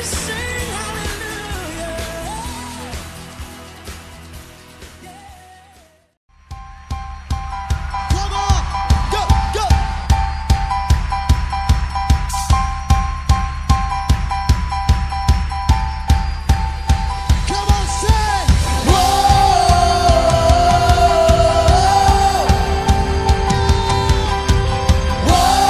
sing hallelujah. Come on, go, go. Come on, say, whoa, whoa.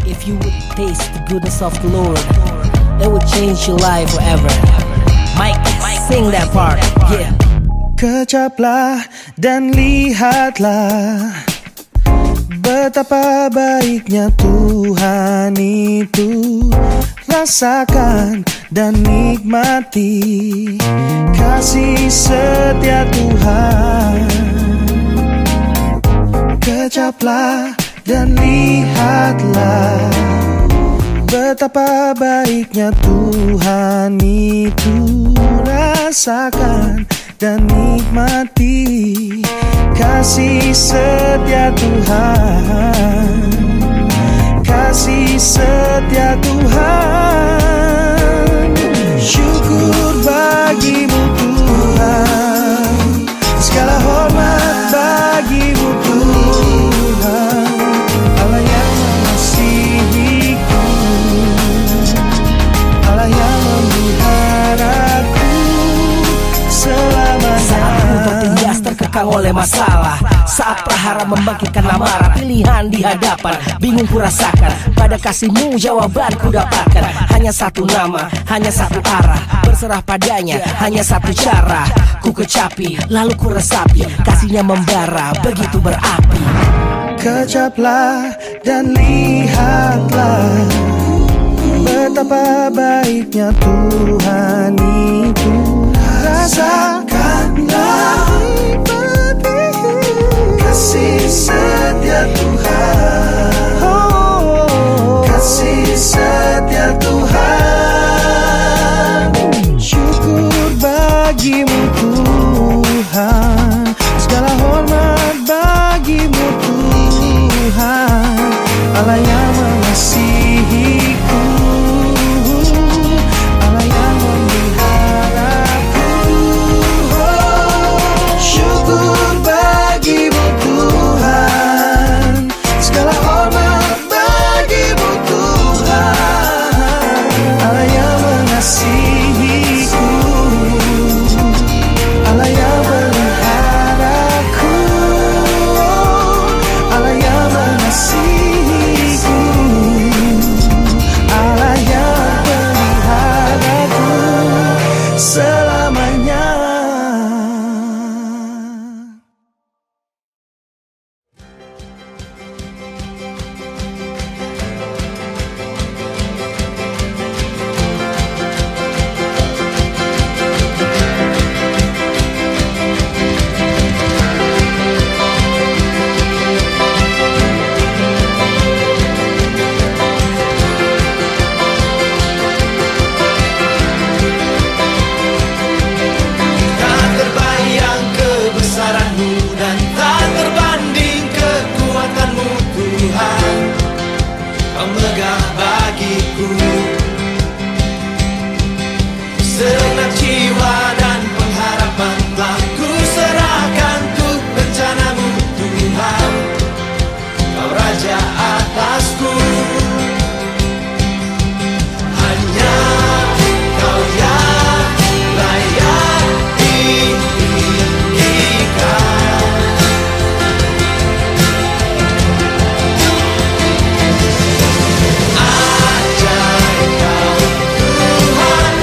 If you would taste the goodness of the Lord, it would change your life forever. Mike, sing that part. Yeah. Kecaplah dan lihatlah betapa baiknya Tuhan itu. Rasakan dan nikmati kasih setia Tuhan. Kecaplah dan lihatlah betapa baiknya Tuhan itu. Rasakan dan nikmati kasih setia Tuhan. Kasih setia Tuhan. Syukur bagimu Tuhan, segala hormat bagimu Tuhan, Allah yang mengasihiku, Allah yang memeliharaku selamanya. Saat ku tertindas terkekang oleh masalah, saat prahara membangkitkan amarah, pilihan di hadapan bingung ku rasakan. Pada kasih-Mu jawaban ku dapatkan. Hanya satu nama, hanya satu arah, berserah padanya, hanya satu cara. Ku kecapi, lalu ku resapi, kasihnya membara, begitu berapi. Kecaplah dan lihatlah betapa baiknya Tuhan itu. Rasakanlah kasih setia Tuhan. Kasih setia Tuhan. Syukur bagimu Tuhan, segala hormat bagimu Tuhan, Allah yang mengasihiku, Allah yang memeliharaku. Syukur bagimu Tuhan, segala hormat bagimu Tuhan, Allah yang mengasihiku, Allah yang memeliharaku, Allah yang mengasihiku, Allah yang memeliharaku selamanya. Tak terbayang kebesaran-Mu dan tak terbanding kekuatan-Mu Tuhan. Kau megah bagiku segenap jiwa dan pengharapan telah ku serahkan untuk rencana-Mu Tuhan. Kau Raja atasku, hanya Kau yang layak ditinggikan. Ajaib Kau Tuhan,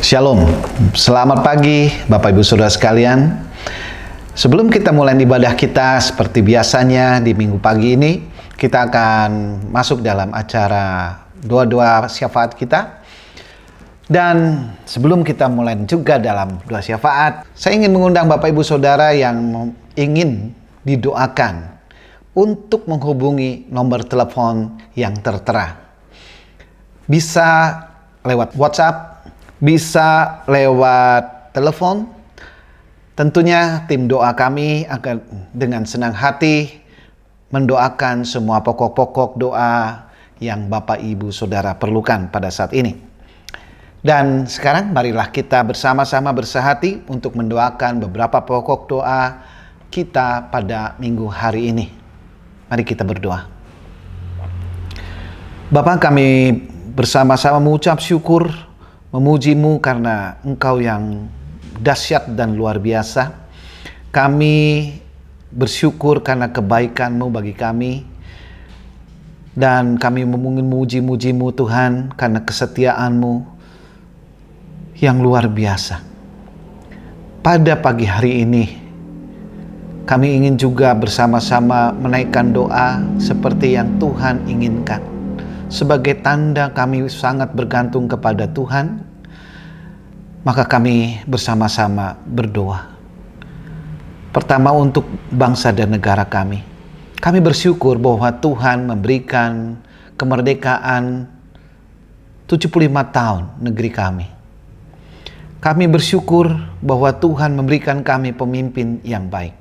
Shalom, selamat pagi Bapak Ibu Saudara sekalian. Sebelum kita mulai ibadah kita seperti biasanya di minggu pagi ini, kita akan masuk dalam acara doa-doa syafaat kita. Dan sebelum kita mulai juga dalam doa syafaat, saya ingin mengundang Bapak Ibu Saudara yang ingin didoakan untuk menghubungi nomor telepon yang tertera. Bisa lewat WhatsApp, bisa lewat telepon. Tentunya tim doa kami akan dengan senang hati mendoakan semua pokok-pokok doa yang Bapak Ibu Saudara perlukan pada saat ini. Dan sekarang marilah kita bersama-sama bersehati untuk mendoakan beberapa pokok doa kita pada minggu hari ini. Mari kita berdoa. Bapa, kami bersama-sama mengucap syukur, memuji-Mu karena Engkau yang dahsyat dan luar biasa. Kami bersyukur karena kebaikan-Mu bagi kami. Dan kami memuji-muji-Mu Tuhan karena kesetiaan-Mu yang luar biasa. Pada pagi hari ini, kami ingin juga bersama-sama menaikkan doa seperti yang Tuhan inginkan. Sebagai tanda kami sangat bergantung kepada Tuhan, maka kami bersama-sama berdoa. Pertama untuk bangsa dan negara kami. Kami bersyukur bahwa Tuhan memberikan kemerdekaan 75 tahun negeri kami. Kami bersyukur bahwa Tuhan memberikan kami pemimpin yang baik.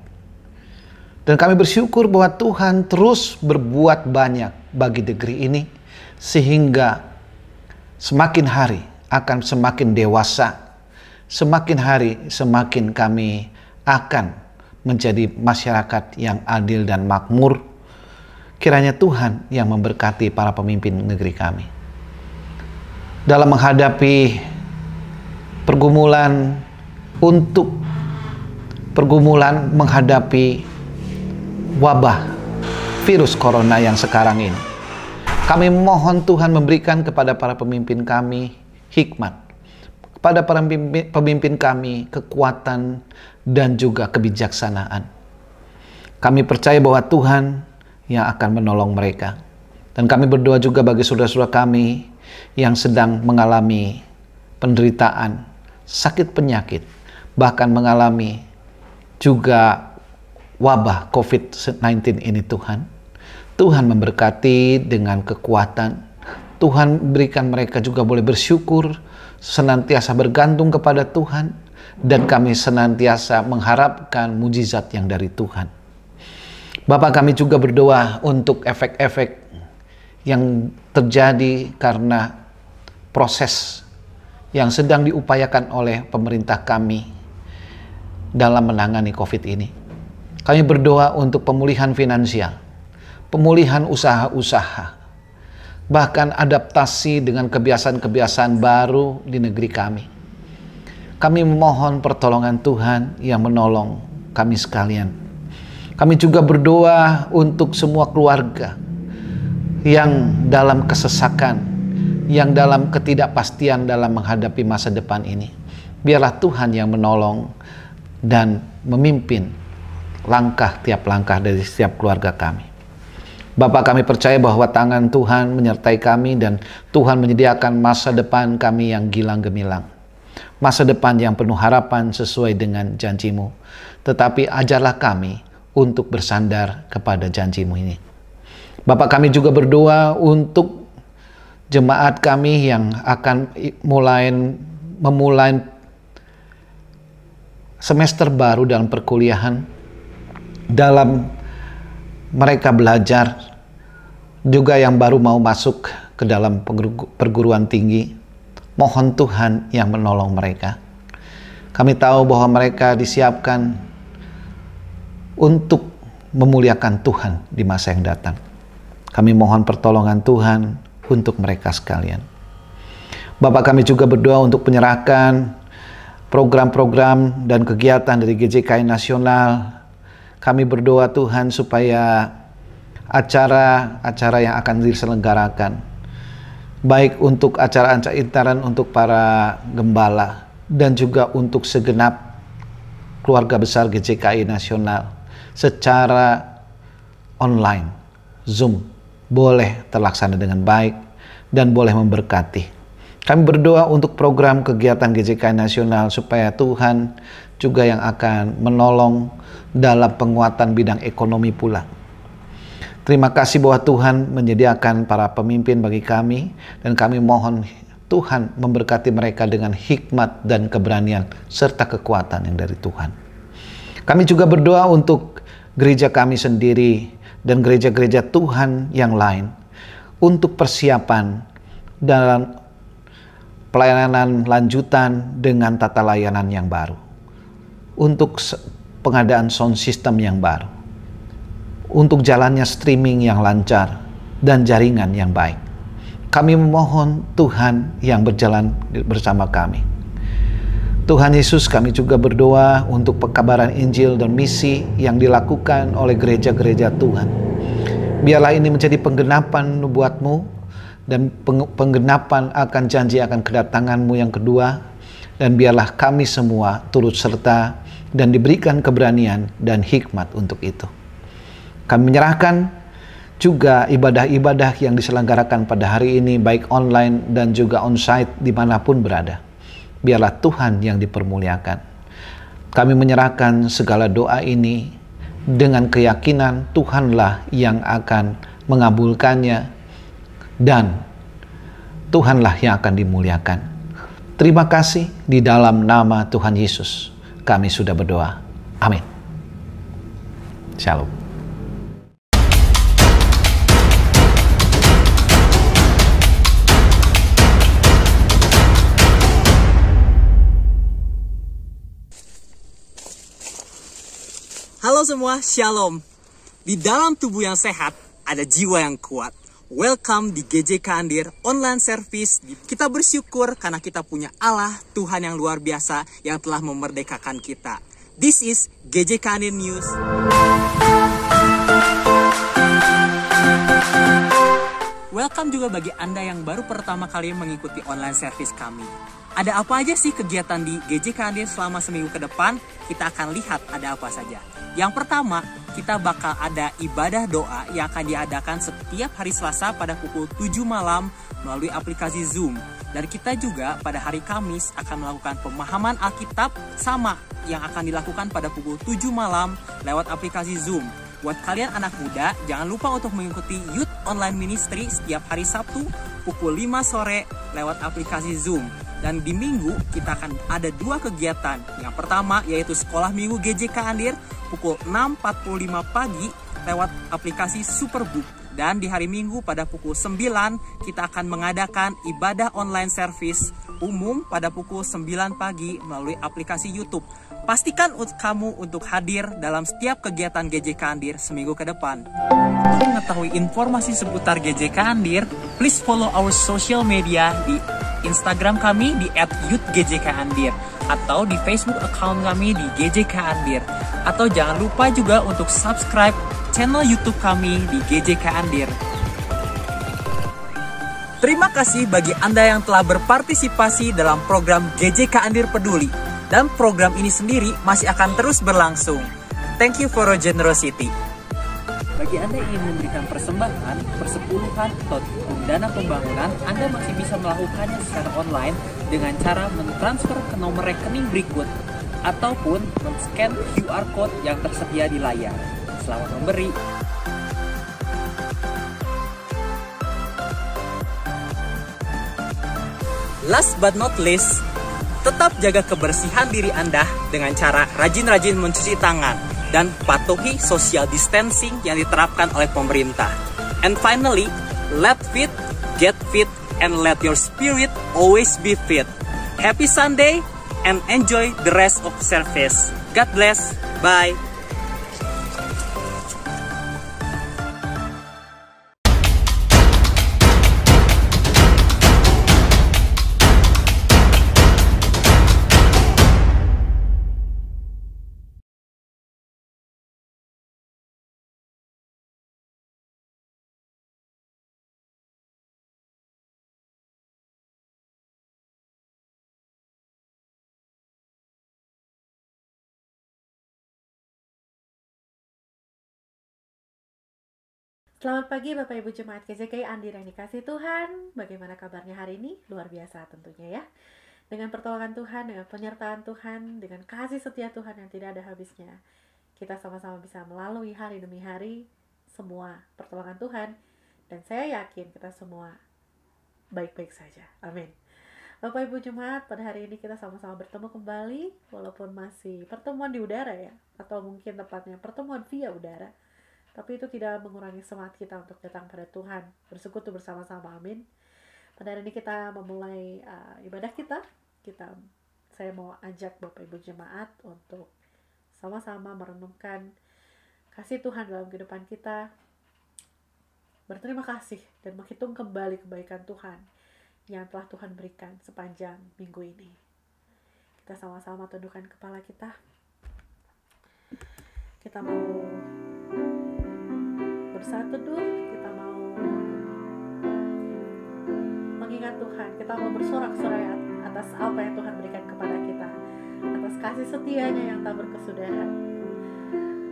Dan kami bersyukur bahwa Tuhan terus berbuat banyak bagi negeri ini, sehingga semakin hari akan semakin dewasa, semakin hari semakin kami akan menjadi masyarakat yang adil dan makmur. Kiranya Tuhan yang memberkati para pemimpin negeri kami. Dalam menghadapi pergumulan menghadapi wabah virus corona yang sekarang ini, kami mohon Tuhan memberikan kepada para pemimpin kami hikmat, kepada para pemimpin kami kekuatan dan juga kebijaksanaan. Kami percaya bahwa Tuhan yang akan menolong mereka. Dan kami berdoa juga bagi saudara-saudara kami yang sedang mengalami penderitaan, sakit penyakit, bahkan mengalami juga wabah COVID-19 ini Tuhan. Tuhan memberkati dengan kekuatan. Tuhan berikan mereka juga boleh bersyukur, senantiasa bergantung kepada Tuhan, dan kami senantiasa mengharapkan mujizat yang dari Tuhan. Bapa, kami juga berdoa untuk efek-efek yang terjadi karena proses yang sedang diupayakan oleh pemerintah kami dalam menangani COVID ini. Kami berdoa untuk pemulihan finansial, pemulihan usaha-usaha, bahkan adaptasi dengan kebiasaan-kebiasaan baru di negeri kami. Kami memohon pertolongan Tuhan yang menolong kami sekalian. Kami juga berdoa untuk semua keluarga yang dalam kesesakan, yang dalam ketidakpastian dalam menghadapi masa depan ini. Biarlah Tuhan yang menolong dan memimpin tiap langkah dari setiap keluarga kami. Bapa, kami percaya bahwa tangan Tuhan menyertai kami dan Tuhan menyediakan masa depan kami yang gilang gemilang. Masa depan yang penuh harapan sesuai dengan janji-Mu. Tetapi ajarlah kami untuk bersandar kepada janji-Mu ini. Bapa, kami juga berdoa untuk jemaat kami yang akan memulai semester baru dalam perkuliahan, dalam mereka belajar, juga yang baru mau masuk ke dalam perguruan tinggi. Mohon Tuhan yang menolong mereka. Kami tahu bahwa mereka disiapkan untuk memuliakan Tuhan di masa yang datang. Kami mohon pertolongan Tuhan untuk mereka sekalian. Bapak, kami juga berdoa untuk penyerahkan program-program dan kegiatan dari GJKI Nasional. Kami berdoa Tuhan supaya acara-acara yang akan diselenggarakan baik untuk acara-acara intern untuk para gembala dan juga untuk segenap keluarga besar GJKI Nasional secara online, Zoom, boleh terlaksana dengan baik dan boleh memberkati. Kami berdoa untuk program kegiatan GJKI Nasional supaya Tuhan juga yang akan menolong dalam penguatan bidang ekonomi pula. Terima kasih bahwa Tuhan menyediakan para pemimpin bagi kami, dan kami mohon Tuhan memberkati mereka dengan hikmat dan keberanian serta kekuatan yang dari Tuhan. Kami juga berdoa untuk gereja kami sendiri dan gereja-gereja Tuhan yang lain untuk persiapan dalam pelayanan lanjutan dengan tata layanan yang baru, untuk pengadaan sound system yang baru, untuk jalannya streaming yang lancar dan jaringan yang baik. Kami memohon Tuhan yang berjalan bersama kami. Tuhan Yesus, kami juga berdoa untuk pekabaran Injil dan misi yang dilakukan oleh gereja-gereja Tuhan. Biarlah ini menjadi penggenapan nubuat-Mu dan penggenapan akan janji akan kedatangan-Mu yang kedua, dan biarlah kami semua turut serta dan diberikan keberanian dan hikmat untuk itu. Kami menyerahkan juga ibadah-ibadah yang diselenggarakan pada hari ini, baik online dan juga onsite dimanapun berada. Biarlah Tuhan yang dipermuliakan. Kami menyerahkan segala doa ini dengan keyakinan Tuhanlah yang akan mengabulkannya dan Tuhanlah yang akan dimuliakan. Terima kasih, di dalam nama Tuhan Yesus kami sudah berdoa. Amin. Shalom. Halo semua, Shalom. Di dalam tubuh yang sehat, ada jiwa yang kuat. Welcome di GJK Andir Online Service. Kita bersyukur karena kita punya Allah, Tuhan yang luar biasa yang telah memerdekakan kita. This is GJK Andir News. Welcome juga bagi Anda yang baru pertama kali mengikuti online service kami. Ada apa aja sih kegiatan di GJK Andir selama seminggu ke depan? Kita akan lihat ada apa saja. Yang pertama, kita bakal ada ibadah doa yang akan diadakan setiap hari Selasa pada pukul 7 malam melalui aplikasi Zoom. Dan kita juga pada hari Kamis akan melakukan pemahaman Alkitab sama yang akan dilakukan pada pukul 7 malam lewat aplikasi Zoom. Buat kalian anak muda, jangan lupa untuk mengikuti Youth Online Ministry setiap hari Sabtu pukul 5 sore lewat aplikasi Zoom. Dan di minggu kita akan ada 2 kegiatan. Yang pertama yaitu Sekolah Minggu GJK Andir pukul 6.45 pagi lewat aplikasi Superbook. Dan di hari Minggu pada pukul 9 kita akan mengadakan ibadah online service umum pada pukul 9 pagi melalui aplikasi YouTube. Pastikan kamu untuk hadir dalam setiap kegiatan GJK Andir seminggu ke depan. Untuk mengetahui informasi seputar GJK Andir, please follow our social media di Instagram kami di @youthgjkandir atau di Facebook account kami di GJK Andir. Atau jangan lupa juga untuk subscribe channel YouTube kami di GJK Andir. Terima kasih bagi Anda yang telah berpartisipasi dalam program GJK Andir Peduli. Dan program ini sendiri masih akan terus berlangsung. Thank you for your generosity. Bagi Anda yang ingin memberikan persembahan, persepuluhan, atau dana pembangunan, Anda masih bisa melakukannya secara online dengan cara mentransfer ke nomor rekening berikut ataupun men-scan QR Code yang tersedia di layar. Selamat memberi. Last but not least, tetap jaga kebersihan diri Anda dengan cara rajin-rajin mencuci tangan dan patuhi social distancing yang diterapkan oleh pemerintah. And finally, let fit, get fit, and let your spirit always be fit. Happy Sunday and enjoy the rest of service. God bless. Bye. Selamat pagi Bapak Ibu Jemaat GJKI Andir yang dikasih Tuhan. Bagaimana kabarnya hari ini? Luar biasa tentunya ya. Dengan pertolongan Tuhan, dengan penyertaan Tuhan, dengan kasih setia Tuhan yang tidak ada habisnya, kita sama-sama bisa melalui hari demi hari semua pertolongan Tuhan. Dan saya yakin kita semua baik-baik saja. Amin. Bapak Ibu Jemaat, pada hari ini kita sama-sama bertemu kembali, walaupun masih pertemuan di udara ya, atau mungkin tepatnya pertemuan via udara. Tapi itu tidak mengurangi semangat kita untuk datang pada Tuhan, bersekutu bersama-sama, amin. Pada hari ini kita memulai ibadah kita. Saya mau ajak Bapak Ibu Jemaat untuk sama-sama merenungkan kasih Tuhan dalam kehidupan kita, berterima kasih dan menghitung kembali kebaikan Tuhan yang telah Tuhan berikan sepanjang minggu ini. Kita sama-sama tundukkan kepala kita. Kita mau bersaat teduh, kita mau mengingat Tuhan, kita mau bersorak-sorai atas apa yang Tuhan berikan kepada kita, atas kasih setianya yang tak berkesudahan.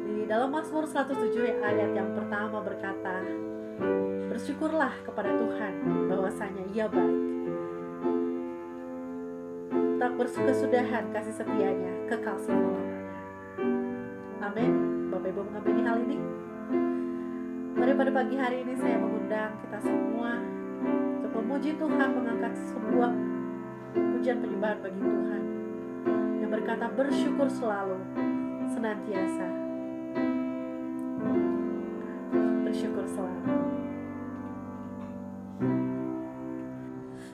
Di dalam Mazmur 107 ayat yang pertama berkata, bersyukurlah kepada Tuhan bahwasanya Ia baik, tak berkesudahan kasih setianya, kekal selama-lamanya. Amin. Bapak Ibu mengamini hal ini? Mari pada pagi hari ini saya mengundang kita semua untuk memuji Tuhan, mengangkat sebuah pujian penyembahan bagi Tuhan yang berkata bersyukur selalu, senantiasa bersyukur selalu.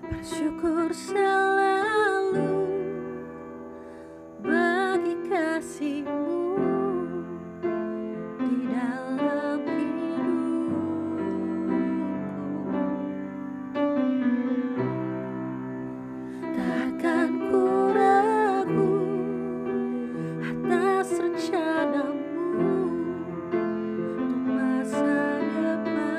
Bersyukur selalu bagi kasih-Mu di dalam hidupku. Takkan ku ragu atas rencana-Mu untuk masa depanku.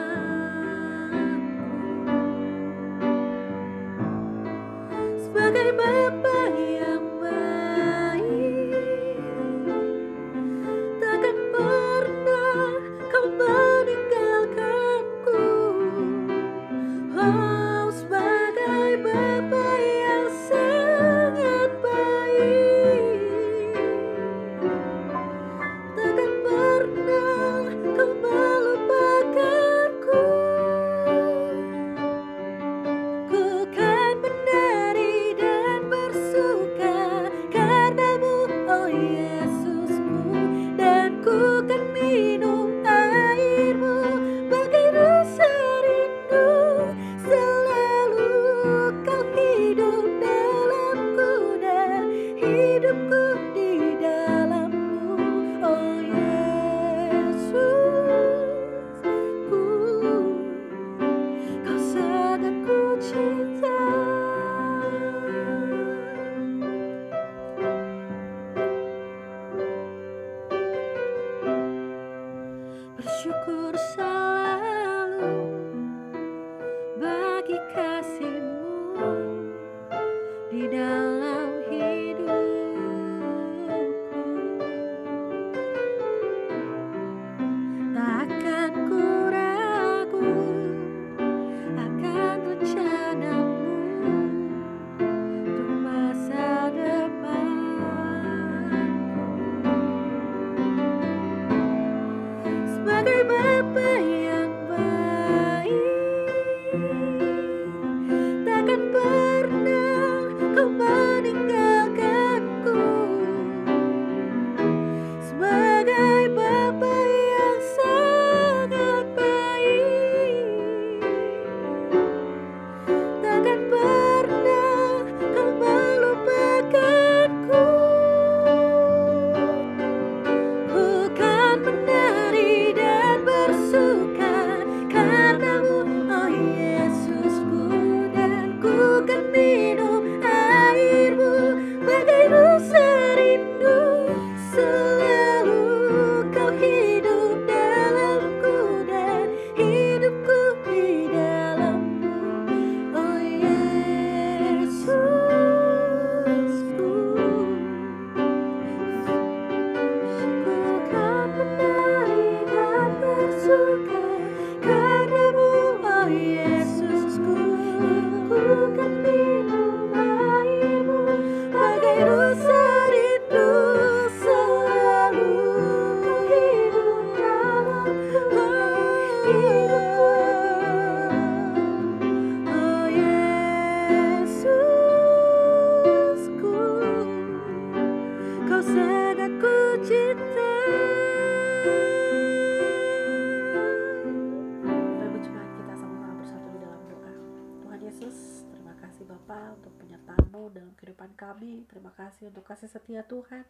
kasih untuk kasih setia Tuhan.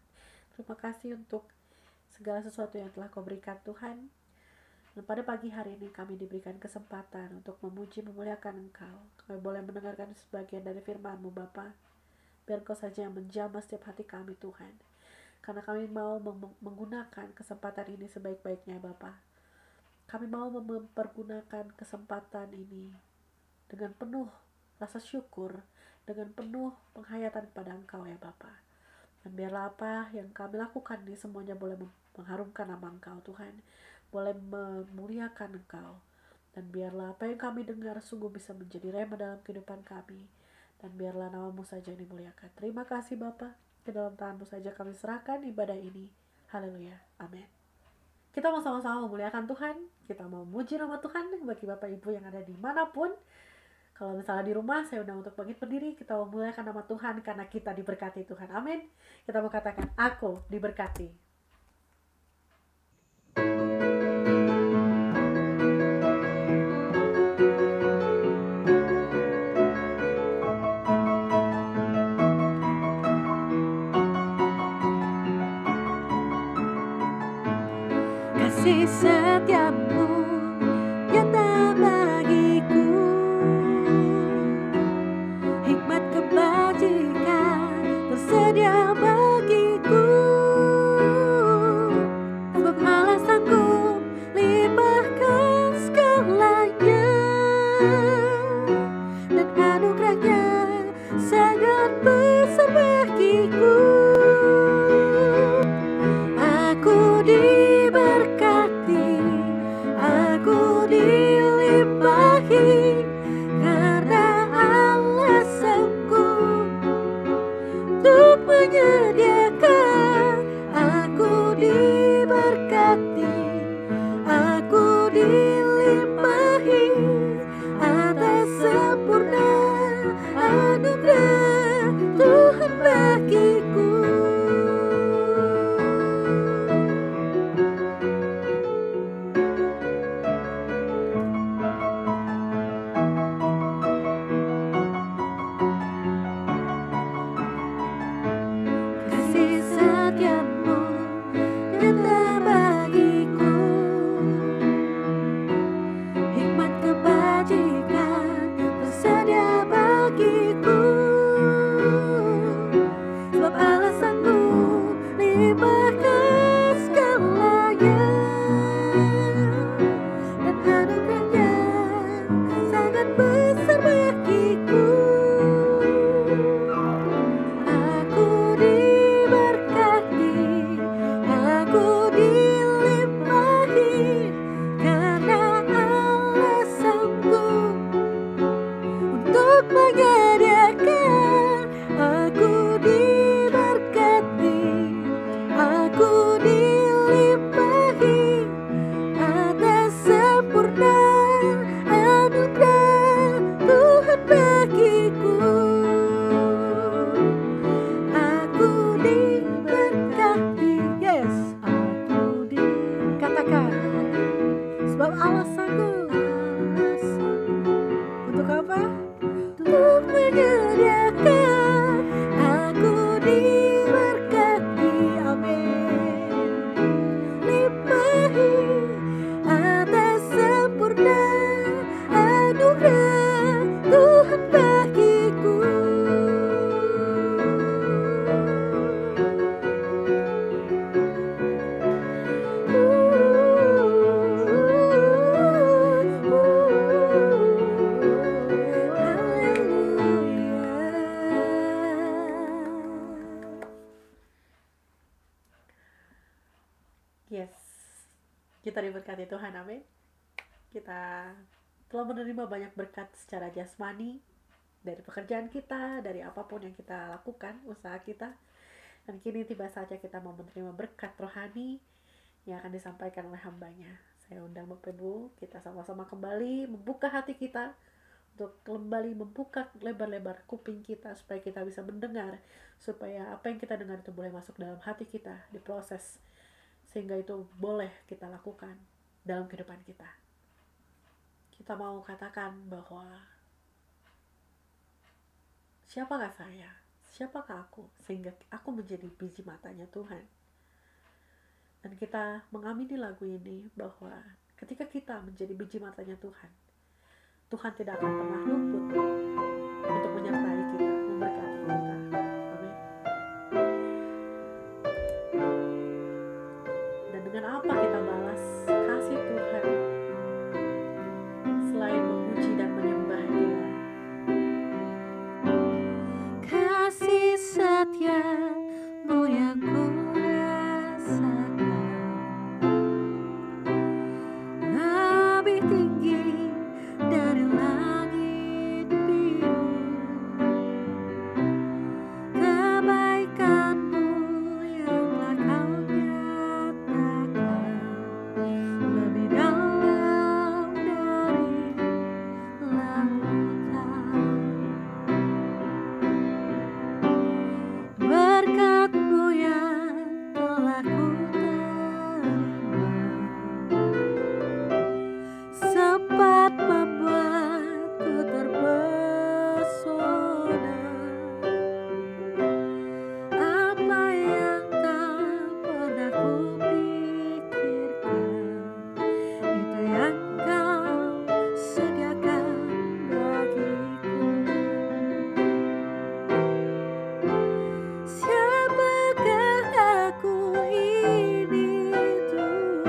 Terima kasih untuk segala sesuatu yang telah Kau berikan Tuhan. Dan pada pagi hari ini kami diberikan kesempatan untuk memuji memuliakan Engkau. Kami boleh mendengarkan sebagian dari firman-Mu Bapa. Biar Kau saja yang menjamah setiap hati kami Tuhan. Karena kami mau menggunakan kesempatan ini sebaik-baiknya Bapa. Kami mau mempergunakan kesempatan ini dengan penuh rasa syukur, dengan penuh penghayatan kepada Engkau ya Bapa. Dan biarlah apa yang kami lakukan ini semuanya boleh mengharumkan nama Engkau Tuhan, boleh memuliakan Engkau. Dan biarlah apa yang kami dengar sungguh bisa menjadi rema dalam kehidupan kami. Dan biarlah nama-Mu saja yang dimuliakan. Terima kasih Bapa. Ke dalam tangan-Mu saja kami serahkan ibadah ini. Haleluya. Amin. Kita mau sama-sama memuliakan Tuhan. Kita mau memuji nama Tuhan bagi Bapak Ibu yang ada dimanapun. Kalau misalnya di rumah, saya undang untuk bangkit berdiri. Kita mau memuliakan nama Tuhan karena kita diberkati Tuhan. Amin. Kita mau katakan, aku diberkati. Kasih setiamu nyata bagiku, hikmat kebajikan tersedia bagiku. Sebab Allah sanggup limpahkan segalanya, dan anugerahnya sangat besar bagiku. Aku diberkati, aku dilimpahi, karena Allah sanggup untuk menyediakan. Aku diberkati, aku dilimpahi atas sempurna anugerah Tuhan bagiku. Kasih setiamu nyata bagiku, hikmat kebajikan tersedia bagiku. Sebab Allah sanggup limpahkan segalanya, dan anugerahnya sangat besar bagiku. Aku diberkati, aku dilimpahi, karena Allah sanggup untuk menyediakan. Aku diberkati, aku dilimpahi atas sempurna anugerah Tuhan bagiku. Aku diberkati, yes, aku dikatakan. Sebab Allah sanggup. Untuk apa? Untuk menyediakan. Aku diberkati, amin. Limpahi atas sempurna anugerah Tuhan bagiku. Yes, kita diberkati Tuhan, amin. Kita telah menerima banyak berkat secara jasmani dari pekerjaan kita, dari apapun yang kita lakukan, usaha kita. Dan kini tiba saatnya kita mau menerima berkat rohani yang akan disampaikan oleh hambanya. Saya undang Bapak Ibu, kita sama-sama kembali membuka hati kita, untuk kembali membuka lebar-lebar kuping kita supaya kita bisa mendengar, supaya apa yang kita dengar itu boleh masuk dalam hati kita, diproses, sehingga itu boleh kita lakukan dalam kehidupan kita. Kita mau katakan bahwa siapakah saya? siapakah aku sehingga aku menjadi biji matanya Tuhan. Dan kita mengamini lagu ini bahwa ketika kita menjadi biji matanya Tuhan, Tuhan tidak akan pernah luput untuk menyertai kita, memberkati kita. Amin. Dan dengan apa kita balas kasih Tuhan selain memuji dan menyembah Dia? Kasih setiamu yang ku rasakan lebih tinggi dari langit biru. Kebaikanmu yang telah kau nyatakan lebih dalam dari lautan. Berkat-Mu yang telah ku terima sempat membuatku terpesona. Apa yang tak pernah ku pikirkan, itu yang Kau sediakan bagiku. Siapakah aku ini Tuhan?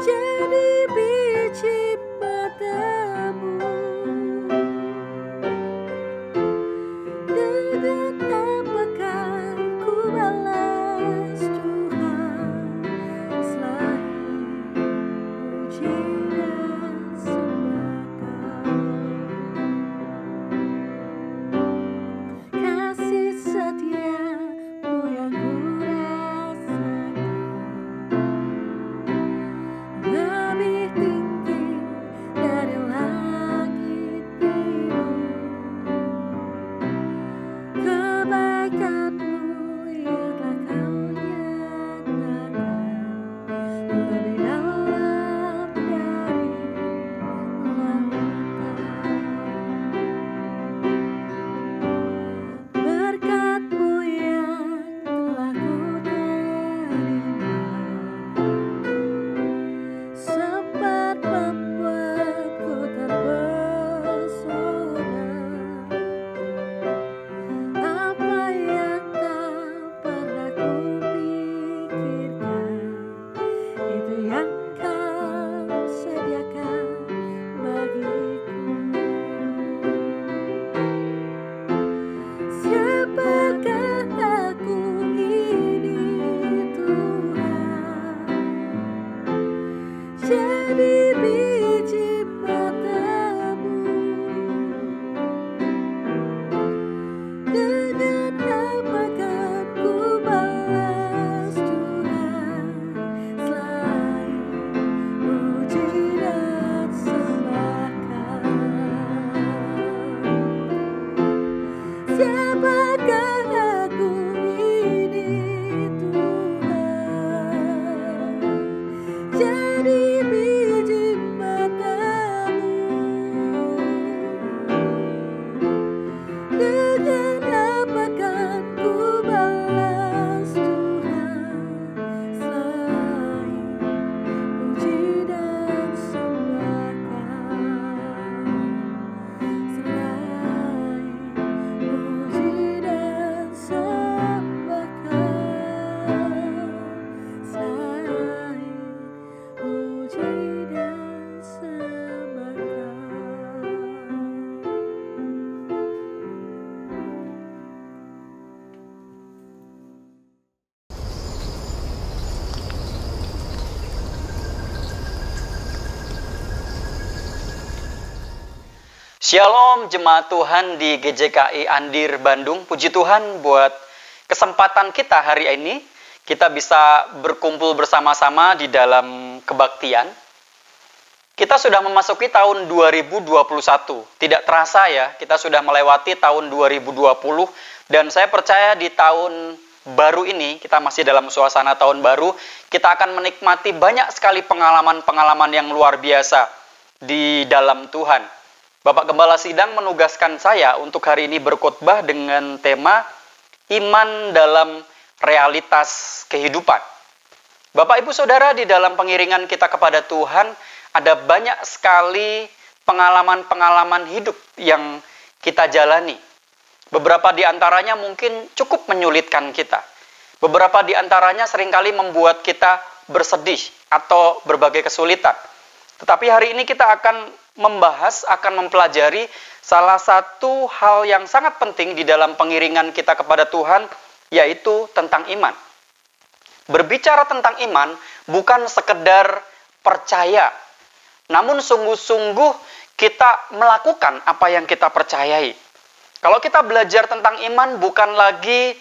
Jadi biji matamu. Dengan apakah ku balas Tuhan selain puji dan sembah Kau. Kasih setiamu yang ku rasakan lebih tinggi dari langit biru. Kebaikan-Mu yang telah Kau nyatakan lebih dalam dari lautan. Berkat-Mu yang telah ku terima sempat membuatku terpesona. Apa yang tak pernah ku pikirkan, itu yang Kau sediakan bagiku. Siapakah aku ini Tuhan? Jadi biji matamu. Dengan apakah ku balas Tuhan selain puji dan sembah Kau? Siapakah aku ini Tuhan? Jadi biji matamu. Dengan apakah ku balas Tuhan selain puji dan sembah Kau? Selain puji dan sembah Kau. Selain puji dan sembah Kau. Shalom jemaat Tuhan di GJKI Andir Bandung. Puji Tuhan buat kesempatan kita hari ini. Kita bisa berkumpul bersama-sama di dalam kebaktian. Kita sudah memasuki tahun 2021. Tidak terasa ya, kita sudah melewati tahun 2020. Dan saya percaya di tahun baru ini, kita masih dalam suasana tahun baru, kita akan menikmati banyak sekali pengalaman-pengalaman yang luar biasa di dalam Tuhan. Bapak Gembala Sidang menugaskan saya untuk hari ini berkhotbah dengan tema iman dalam realitas kehidupan. Bapak Ibu Saudara, di dalam pengiringan kita kepada Tuhan ada banyak sekali pengalaman-pengalaman hidup yang kita jalani. Beberapa di antaranya mungkin cukup menyulitkan kita. Beberapa di antaranya seringkali membuat kita bersedih atau berbagai kesulitan. Tetapi hari ini kita akan membahas, akan mempelajari salah satu hal yang sangat penting di dalam pengiringan kita kepada Tuhan, yaitu tentang iman. Berbicara tentang iman bukan sekedar percaya, namun sungguh-sungguh kita melakukan apa yang kita percayai. Kalau kita belajar tentang iman bukan lagi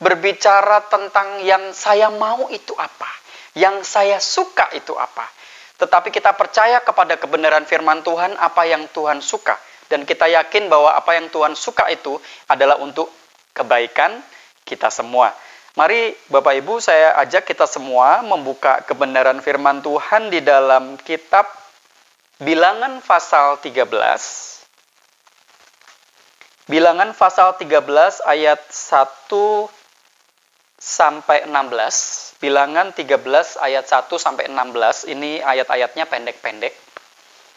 berbicara tentang yang saya mau itu apa, yang saya suka itu apa. Tetapi kita percaya kepada kebenaran firman Tuhan, apa yang Tuhan suka. Dan kita yakin bahwa apa yang Tuhan suka itu adalah untuk kebaikan kita semua. Mari Bapak Ibu, saya ajak kita semua membuka kebenaran firman Tuhan di dalam kitab Bilangan pasal 13. Bilangan pasal 13 ayat 1 sampai 16. Bilangan 13 ayat 1 sampai 16. Ini ayat-ayatnya pendek-pendek.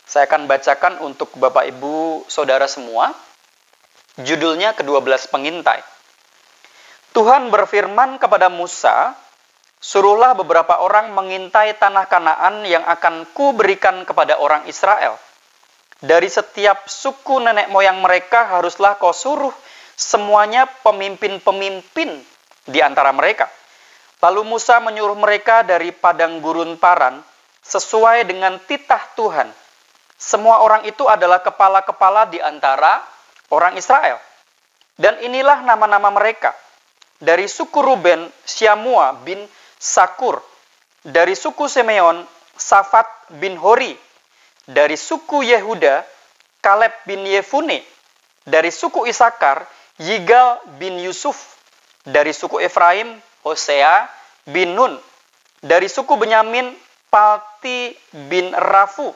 Saya akan bacakan untuk Bapak Ibu Saudara semua. Judulnya ke-12 pengintai. Tuhan berfirman kepada Musa, "Suruhlah beberapa orang mengintai tanah Kanaan yang akan kuberikan kepada orang Israel. Dari setiap suku nenek moyang mereka haruslah kau suruh semuanya pemimpin-pemimpin di antara mereka." Lalu Musa menyuruh mereka dari padang gurun Paran sesuai dengan titah Tuhan. Semua orang itu adalah kepala-kepala di antara orang Israel. Dan inilah nama-nama mereka. Dari suku Ruben, Syamua bin Sakur. Dari suku Simeon, Safat bin Hori. Dari suku Yehuda, Kaleb bin Yefune. Dari suku Isakar, Yigal bin Yusuf. Dari suku Efraim, Hosea bin Nun. Dari suku Benyamin, Palti bin Rafu.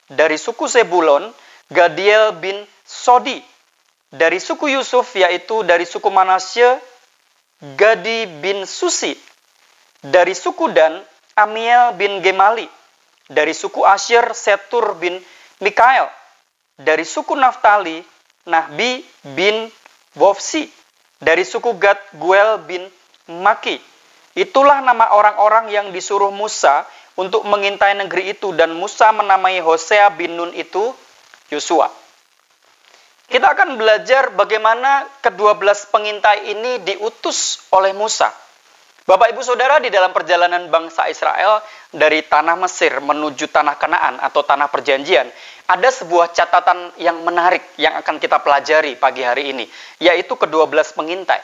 Dari suku Zebulon, Gadiel bin Sodi. Dari suku Yusuf, yaitu dari suku Manasye, Gadi bin Susi. Dari suku Dan, Amiel bin Gemali. Dari suku Asyer, Setur bin Mikael. Dari suku Naftali, Nahbi bin Wofsi. Dari suku Gad, Guel bin Maki. Itulah nama orang-orang yang disuruh Musa untuk mengintai negeri itu, dan Musa menamai Hosea bin Nun itu Yosua. Kita akan belajar bagaimana ke-12 pengintai ini diutus oleh Musa. Bapak Ibu Saudara, di dalam perjalanan bangsa Israel dari tanah Mesir menuju tanah Kanaan atau tanah perjanjian, ada sebuah catatan yang menarik yang akan kita pelajari pagi hari ini, yaitu ke-12 pengintai.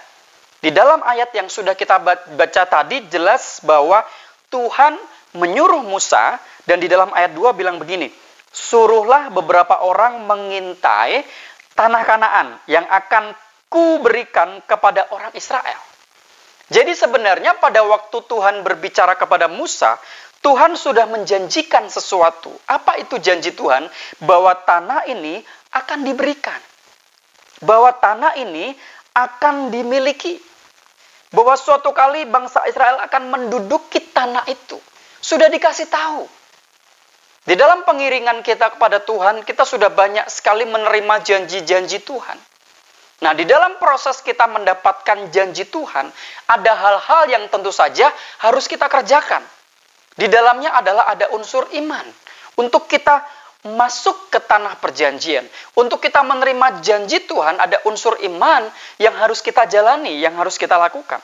Di dalam ayat yang sudah kita baca tadi jelas bahwa Tuhan menyuruh Musa, dan di dalam ayat 2 bilang begini, "Suruhlah beberapa orang mengintai tanah Kanaan yang akan kuberikan kepada orang Israel." Jadi sebenarnya pada waktu Tuhan berbicara kepada Musa, Tuhan sudah menjanjikan sesuatu. Apa itu janji Tuhan? Bahwa tanah ini akan diberikan. Bahwa tanah ini akan dimiliki. Bahwa suatu kali bangsa Israel akan menduduki tanah itu. Sudah dikasih tahu. Di dalam pengiringan kita kepada Tuhan, kita sudah banyak sekali menerima janji-janji Tuhan. Nah, di dalam proses kita mendapatkan janji Tuhan, ada hal-hal yang tentu saja harus kita kerjakan. Di dalamnya adalah ada unsur iman. Untuk kita masuk ke tanah perjanjian, untuk kita menerima janji Tuhan, ada unsur iman yang harus kita jalani, yang harus kita lakukan.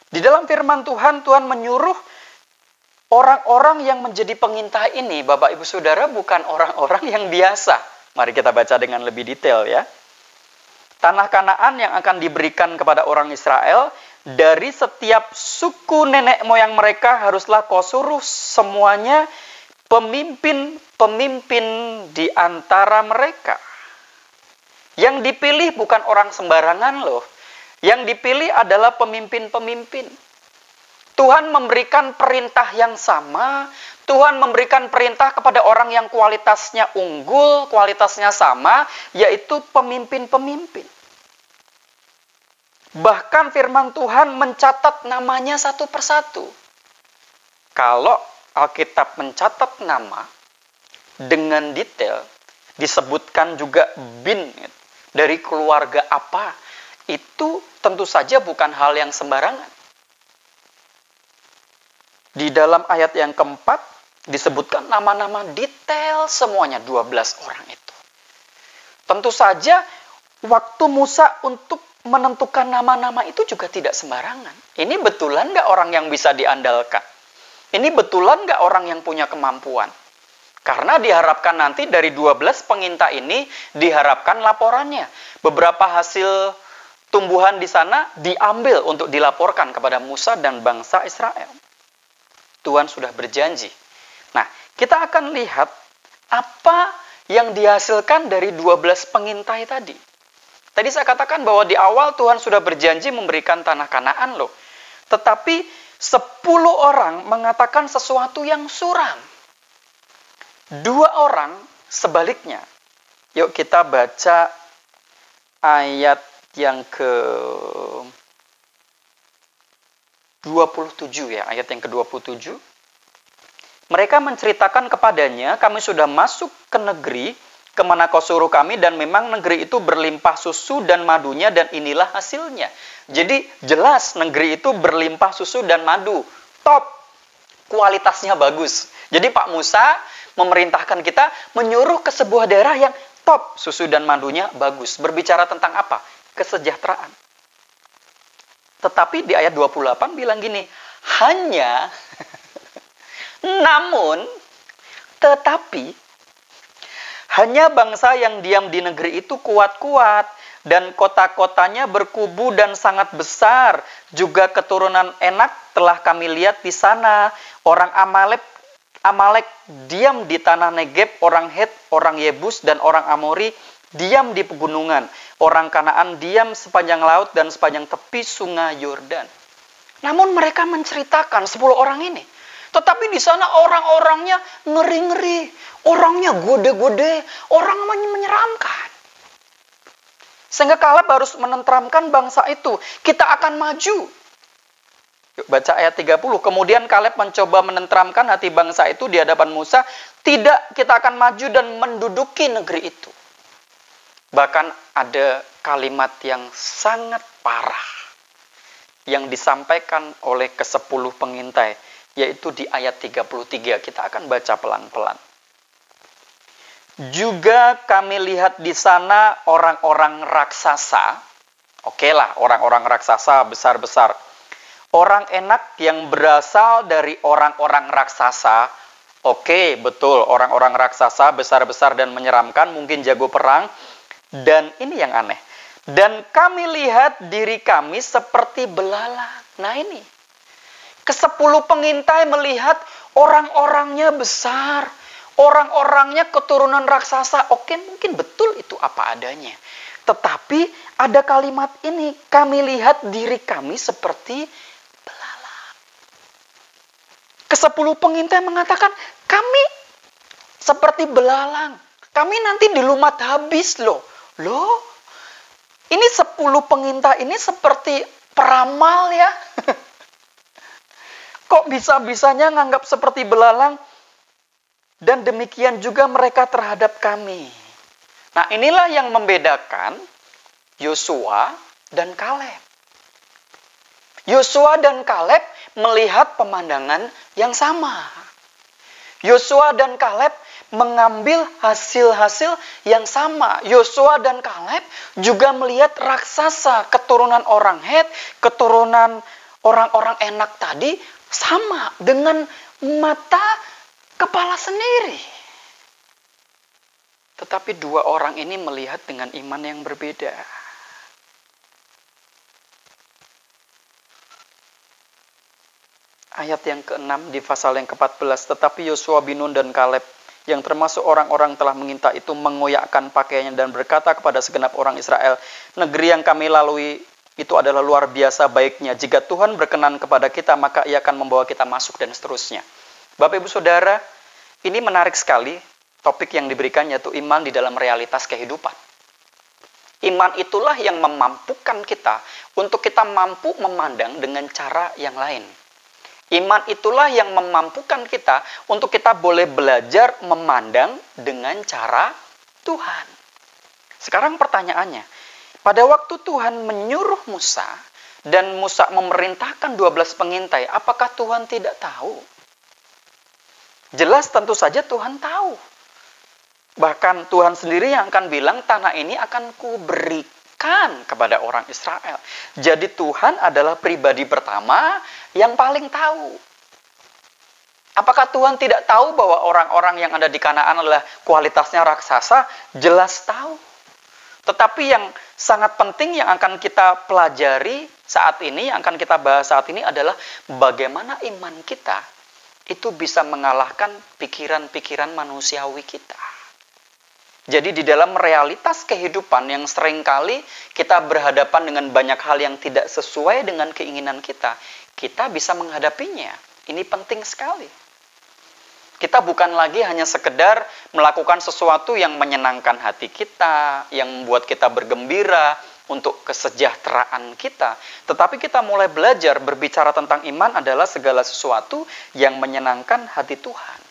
Di dalam firman Tuhan, Tuhan menyuruh orang-orang yang menjadi pengintai ini, Bapak Ibu Saudara, bukan orang-orang yang biasa. Mari kita baca dengan lebih detail ya. Tanah Kanaan yang akan diberikan kepada orang Israel, dari setiap suku nenek moyang mereka haruslah kau suruh semuanya pemimpin-pemimpin di antara mereka. Yang dipilih bukan orang sembarangan loh. Yang dipilih adalah pemimpin-pemimpin. Tuhan memberikan perintah yang sama, Tuhan memberikan perintah kepada orang yang kualitasnya unggul, kualitasnya sama, yaitu pemimpin-pemimpin. Bahkan firman Tuhan mencatat namanya satu persatu. Kalau Alkitab mencatat nama dengan detail, disebutkan juga bin dari keluarga apa, itu tentu saja bukan hal yang sembarangan. Di dalam ayat yang keempat disebutkan nama-nama detail semuanya 12 orang itu. Tentu saja waktu Musa untuk menentukan nama-nama itu juga tidak sembarangan. Ini betulan nggak orang yang bisa diandalkan? Ini betulan nggak orang yang punya kemampuan? Karena diharapkan nanti dari 12 pengintai ini diharapkan laporannya. Beberapa hasil tumbuhan di sana diambil untuk dilaporkan kepada Musa dan bangsa Israel. Tuhan sudah berjanji. Nah, kita akan lihat apa yang dihasilkan dari 12 pengintai tadi. Tadi saya katakan bahwa di awal Tuhan sudah berjanji memberikan tanah Kanaan loh. Tetapi 10 orang mengatakan sesuatu yang suram. 2 orang sebaliknya. Yuk kita baca ayat yang ke 27 ya, ayat yang ke-27. Mereka menceritakan kepadanya, kami sudah masuk ke negeri kemana kau suruh kami, dan memang negeri itu berlimpah susu dan madunya, dan inilah hasilnya. Jadi jelas negeri itu berlimpah susu dan madu. Top. Kualitasnya bagus. Jadi Pak Musa memerintahkan kita menyuruh ke sebuah daerah yang top. Susu dan madunya bagus. Berbicara tentang apa? Kesejahteraan. Tetapi di ayat 28 bilang gini, hanya, namun, tetapi, hanya bangsa yang diam di negeri itu kuat-kuat, dan kota-kotanya berkubu dan sangat besar. Juga keturunan Enak telah kami lihat di sana. Orang Amalek diam di tanah Negeb, orang Het, orang Yebus, dan orang Amori diam di pegunungan. Orang Kanaan diam sepanjang laut dan sepanjang tepi sungai Yordan. Namun mereka menceritakan 10 orang ini. Tetapi di sana orang-orangnya ngeri-ngeri. Orangnya gode-gode. Orang menyeramkan. Sehingga Kaleb harus menenteramkan bangsa itu. Kita akan maju. Yuk baca ayat 30. Kemudian Kaleb mencoba menenteramkan hati bangsa itu di hadapan Musa. Tidak, kita akan maju dan menduduki negeri itu. Bahkan ada kalimat yang sangat parah yang disampaikan oleh ke-10 pengintai, yaitu di ayat 33. Kita akan baca pelan-pelan. Juga kami lihat di sana orang-orang raksasa. Oke lah, orang-orang raksasa besar-besar. Orang Enak yang berasal dari orang-orang raksasa. Oke, betul, orang-orang raksasa besar-besar dan menyeramkan, mungkin jago perang. Dan ini yang aneh. Dan kami lihat diri kami seperti belalang. Nah ini. Ke-10 pengintai melihat orang-orangnya besar. Orang-orangnya keturunan raksasa. Oke, mungkin betul itu apa adanya. Tetapi ada kalimat ini. Kami lihat diri kami seperti belalang. Ke-10 pengintai mengatakan, kami seperti belalang. Kami nanti dilumat habis loh. Loh, ini 10 pengintai ini seperti peramal ya. Kok bisa-bisanya nganggap seperti belalang? Dan demikian juga mereka terhadap kami. Nah, inilah yang membedakan Yosua dan Kaleb. Yosua dan Kaleb melihat pemandangan yang sama. Yosua dan Kaleb mengambil hasil-hasil yang sama. Yosua dan Kaleb juga melihat raksasa, keturunan orang Het, keturunan orang-orang Enak tadi sama dengan mata kepala sendiri. Tetapi 2 orang ini melihat dengan iman yang berbeda. Ayat yang ke-6 di pasal yang ke-14. Tetapi Yosua bin Nun dan Kaleb yang termasuk orang-orang telah mengintai itu mengoyakkan pakaiannya dan berkata kepada segenap orang Israel, negeri yang kami lalui itu adalah luar biasa baiknya. Jika Tuhan berkenan kepada kita, maka Ia akan membawa kita masuk dan seterusnya. Bapak Ibu Saudara, ini menarik sekali topik yang diberikan, yaitu iman di dalam realitas kehidupan. Iman itulah yang memampukan kita untuk kita mampu memandang dengan cara yang lain. Iman itulah yang memampukan kita untuk kita boleh belajar memandang dengan cara Tuhan. Sekarang pertanyaannya, pada waktu Tuhan menyuruh Musa dan Musa memerintahkan 12 pengintai, apakah Tuhan tidak tahu? Jelas tentu saja Tuhan tahu. Bahkan Tuhan sendiri yang akan bilang, tanah ini akan kuberikan kepada orang Israel. Jadi Tuhan adalah pribadi pertama yang paling tahu. Apakah Tuhan tidak tahu bahwa orang-orang yang ada di Kanaan adalah kualitasnya raksasa? Jelas tahu. Tetapi yang sangat penting yang akan kita pelajari saat ini, yang akan kita bahas saat ini adalah bagaimana iman kita itu bisa mengalahkan pikiran-pikiran manusiawi kita. Jadi di dalam realitas kehidupan yang seringkali kita berhadapan dengan banyak hal yang tidak sesuai dengan keinginan kita, kita bisa menghadapinya. Ini penting sekali. Kita bukan lagi hanya sekedar melakukan sesuatu yang menyenangkan hati kita, yang membuat kita bergembira untuk kesejahteraan kita. Tetapi kita mulai belajar berbicara tentang iman adalah segala sesuatu yang menyenangkan hati Tuhan.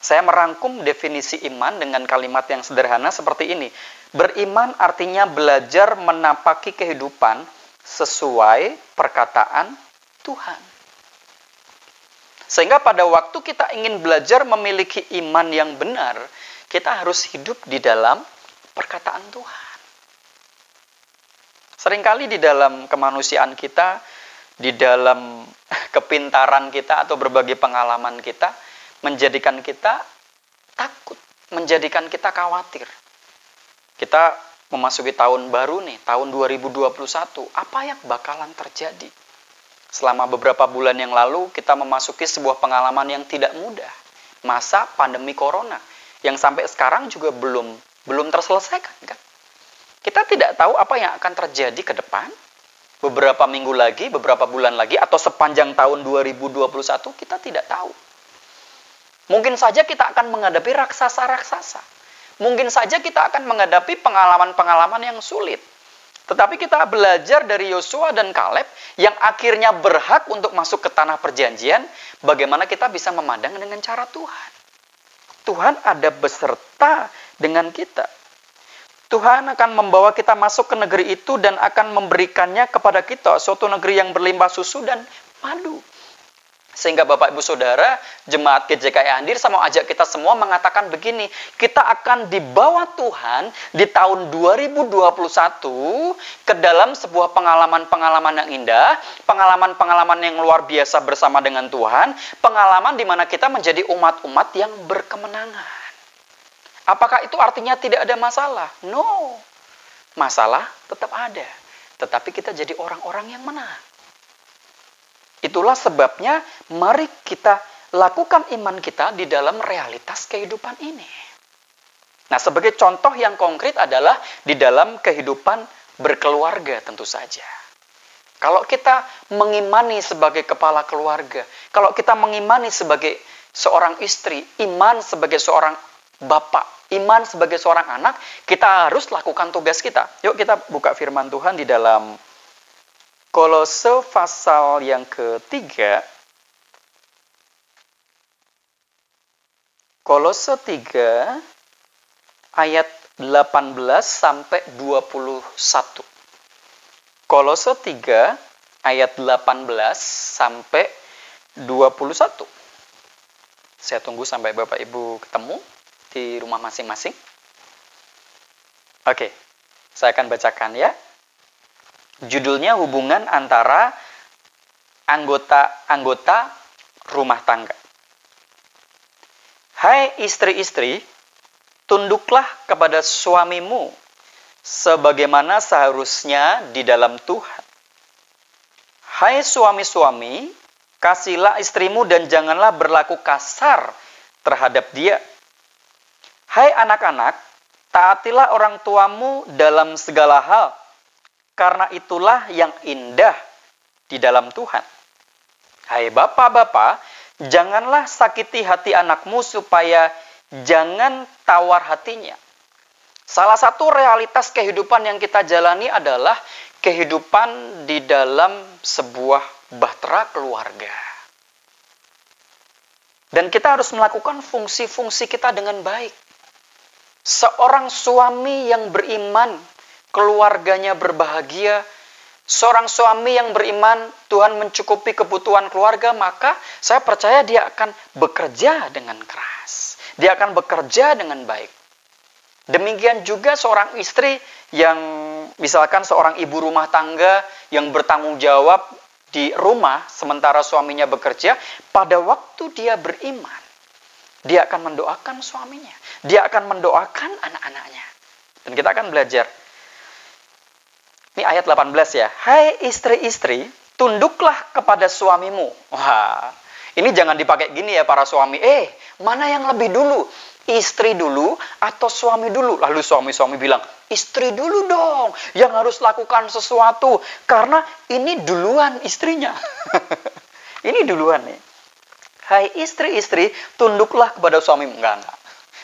Saya merangkum definisi iman dengan kalimat yang sederhana seperti ini. Beriman artinya belajar menapaki kehidupan sesuai perkataan Tuhan. Sehingga pada waktu kita ingin belajar memiliki iman yang benar, kita harus hidup di dalam perkataan Tuhan. Seringkali di dalam kemanusiaan kita, di dalam kepintaran kita atau berbagai pengalaman kita, menjadikan kita takut, menjadikan kita khawatir. Kita memasuki tahun baru nih, tahun 2021. Apa yang bakalan terjadi? Selama beberapa bulan yang lalu, kita memasuki sebuah pengalaman yang tidak mudah. Masa pandemi corona, yang sampai sekarang juga belum terselesaikan, kan? Kita tidak tahu apa yang akan terjadi ke depan. Beberapa minggu lagi, beberapa bulan lagi, atau sepanjang tahun 2021, kita tidak tahu. Mungkin saja kita akan menghadapi raksasa-raksasa. Mungkin saja kita akan menghadapi pengalaman-pengalaman yang sulit. Tetapi kita belajar dari Yosua dan Kaleb yang akhirnya berhak untuk masuk ke tanah perjanjian, bagaimana kita bisa memandang dengan cara Tuhan. Tuhan ada beserta dengan kita. Tuhan akan membawa kita masuk ke negeri itu dan akan memberikannya kepada kita, suatu negeri yang berlimpah susu dan madu. Sehingga Bapak Ibu Saudara, jemaat GJKI Andir sama ajak kita semua mengatakan begini, kita akan dibawa Tuhan di tahun 2021 ke dalam sebuah pengalaman-pengalaman yang indah, pengalaman-pengalaman yang luar biasa bersama dengan Tuhan, pengalaman di mana kita menjadi umat-umat yang berkemenangan. Apakah itu artinya tidak ada masalah? No. Masalah tetap ada. Tetapi kita jadi orang-orang yang menang. Itulah sebabnya mari kita lakukan iman kita di dalam realitas kehidupan ini. Nah, sebagai contoh yang konkret adalah di dalam kehidupan berkeluarga tentu saja. Kalau kita mengimani sebagai kepala keluarga, kalau kita mengimani sebagai seorang istri, iman sebagai seorang bapak, iman sebagai seorang anak, kita harus lakukan tugas kita. Yuk kita buka firman Tuhan di dalam Kolose pasal yang ketiga. Kolose 3 ayat 18 sampai 21. Kolose 3 ayat 18 sampai 21. Saya tunggu sampai Bapak Ibu ketemu di rumah masing-masing. Oke, saya akan bacakan ya. Judulnya hubungan antara anggota-anggota rumah tangga. Hai istri-istri, tunduklah kepada suamimu sebagaimana seharusnya di dalam Tuhan. Hai suami-suami, kasihilah istrimu dan janganlah berlaku kasar terhadap dia. Hai anak-anak, taatilah orang tuamu dalam segala hal, karena itulah yang indah di dalam Tuhan. Hai bapak-bapak, Janganlah sakiti hati anakmu supaya jangan tawar hatinya. Salah satu realitas kehidupan yang kita jalani adalah kehidupan di dalam sebuah bahtera keluarga. Dan kita harus melakukan fungsi-fungsi kita dengan baik. Seorang suami yang beriman, keluarganya berbahagia. Seorang suami yang beriman, Tuhan mencukupi kebutuhan keluarga, maka saya percaya dia akan bekerja dengan keras. Dia akan bekerja dengan baik. Demikian juga seorang istri yang misalkan seorang ibu rumah tangga yang bertanggung jawab di rumah sementara suaminya bekerja, pada waktu dia beriman, dia akan mendoakan suaminya. Dia akan mendoakan anak-anaknya. Dan kita akan belajar. Ini ayat 18 ya. Hai istri-istri, tunduklah kepada suamimu. Wah, ini jangan dipakai gini ya para suami. Mana yang lebih dulu? Istri dulu atau suami dulu? Lalu suami-suami bilang, istri dulu dong yang harus lakukan sesuatu. Karena ini duluan istrinya. Ini duluan nih. Hai istri-istri, tunduklah kepada suamimu. Enggak.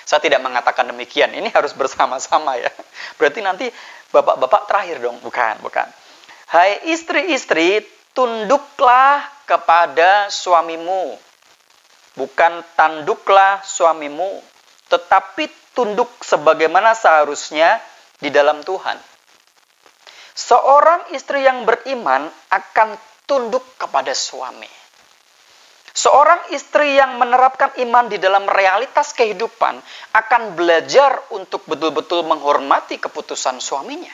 Saya tidak mengatakan demikian. Ini harus bersama-sama ya. Berarti nanti bapak-bapak terakhir dong. Bukan. Hai istri-istri, tunduklah kepada suamimu. Bukan tanduklah suamimu, tetapi tunduk sebagaimana seharusnya di dalam Tuhan. Seorang istri yang beriman akan tunduk kepada suami. Seorang istri yang menerapkan iman di dalam realitas kehidupan akan belajar untuk betul-betul menghormati keputusan suaminya.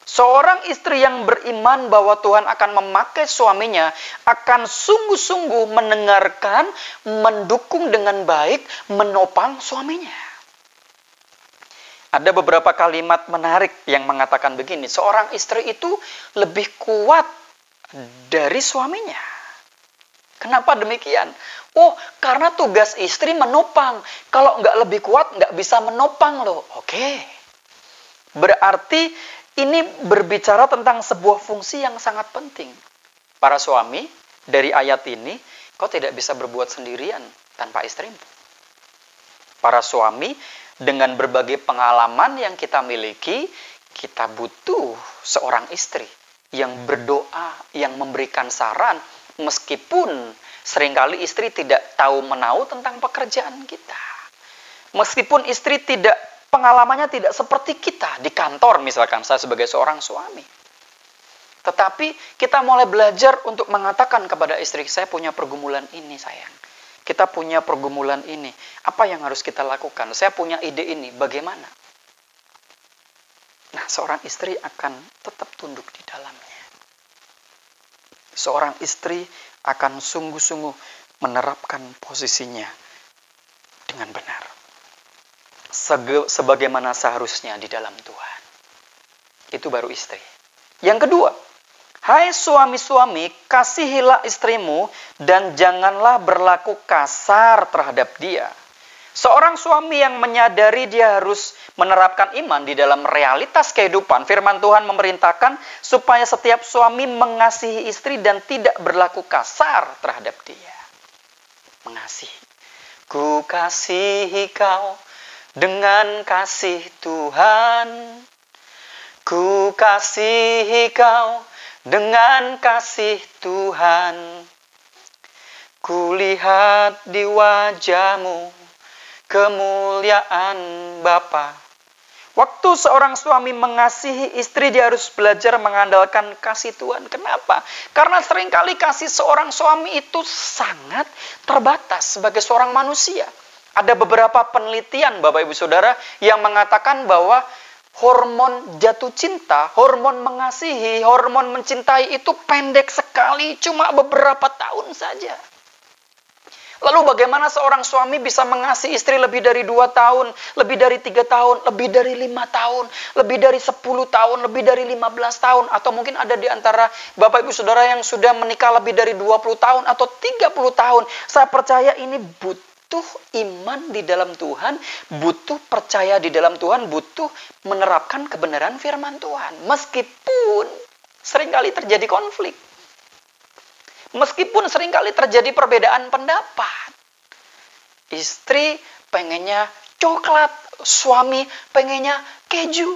Seorang istri yang beriman bahwa Tuhan akan memakai suaminya akan sungguh-sungguh mendengarkan, mendukung dengan baik, menopang suaminya. Ada beberapa kalimat menarik yang mengatakan begini, seorang istri itu lebih kuat dari suaminya. Kenapa demikian? Karena tugas istri menopang. Kalau nggak lebih kuat, nggak bisa menopang loh. Oke. Berarti ini berbicara tentang sebuah fungsi yang sangat penting. Para suami, dari ayat ini, kau tidak bisa berbuat sendirian tanpa istrimu. Para suami, dengan berbagai pengalaman yang kita miliki, kita butuh seorang istri yang berdoa, yang memberikan saran, meskipun seringkali istri tidak tahu menahu tentang pekerjaan kita. Meskipun istri pengalamannya tidak seperti kita di kantor, misalkan saya sebagai seorang suami. Tetapi kita mulai belajar untuk mengatakan kepada istri, saya punya pergumulan ini sayang. Kita punya pergumulan ini. Apa yang harus kita lakukan? Saya punya ide ini, bagaimana? Nah, seorang istri akan tetap tunduk di dalamnya. Seorang istri akan sungguh-sungguh menerapkan posisinya dengan benar. Sebagaimana seharusnya di dalam Tuhan. Itu baru istri. Yang kedua, hai suami-suami, kasihilah istrimu dan janganlah berlaku kasar terhadap dia. Seorang suami yang menyadari dia harus menerapkan iman di dalam realitas kehidupan, firman Tuhan memerintahkan supaya setiap suami mengasihi istri dan tidak berlaku kasar terhadap dia. Mengasihi. Ku kasihi kau dengan kasih Tuhan. Ku kasihi kau dengan kasih Tuhan. Ku lihat di wajahmu kemuliaan Bapa. Waktu seorang suami mengasihi istri, dia harus belajar mengandalkan kasih Tuhan. Kenapa? Karena seringkali kasih seorang suami itu sangat terbatas sebagai seorang manusia. Ada beberapa penelitian, Bapak Ibu Saudara, yang mengatakan bahwa hormon jatuh cinta, hormon mengasihi, hormon mencintai itu pendek sekali, cuma beberapa tahun saja. Lalu bagaimana seorang suami bisa mengasihi istri lebih dari 2 tahun, lebih dari 3 tahun, lebih dari 5 tahun, lebih dari 10 tahun, lebih dari 15 tahun, atau mungkin ada di antara Bapak Ibu Saudara yang sudah menikah lebih dari 20 tahun atau 30 tahun. Saya percaya ini butuh iman di dalam Tuhan, butuh percaya di dalam Tuhan, butuh menerapkan kebenaran firman Tuhan. Meskipun seringkali terjadi konflik. Meskipun seringkali terjadi perbedaan pendapat. Istri pengennya coklat, suami pengennya keju.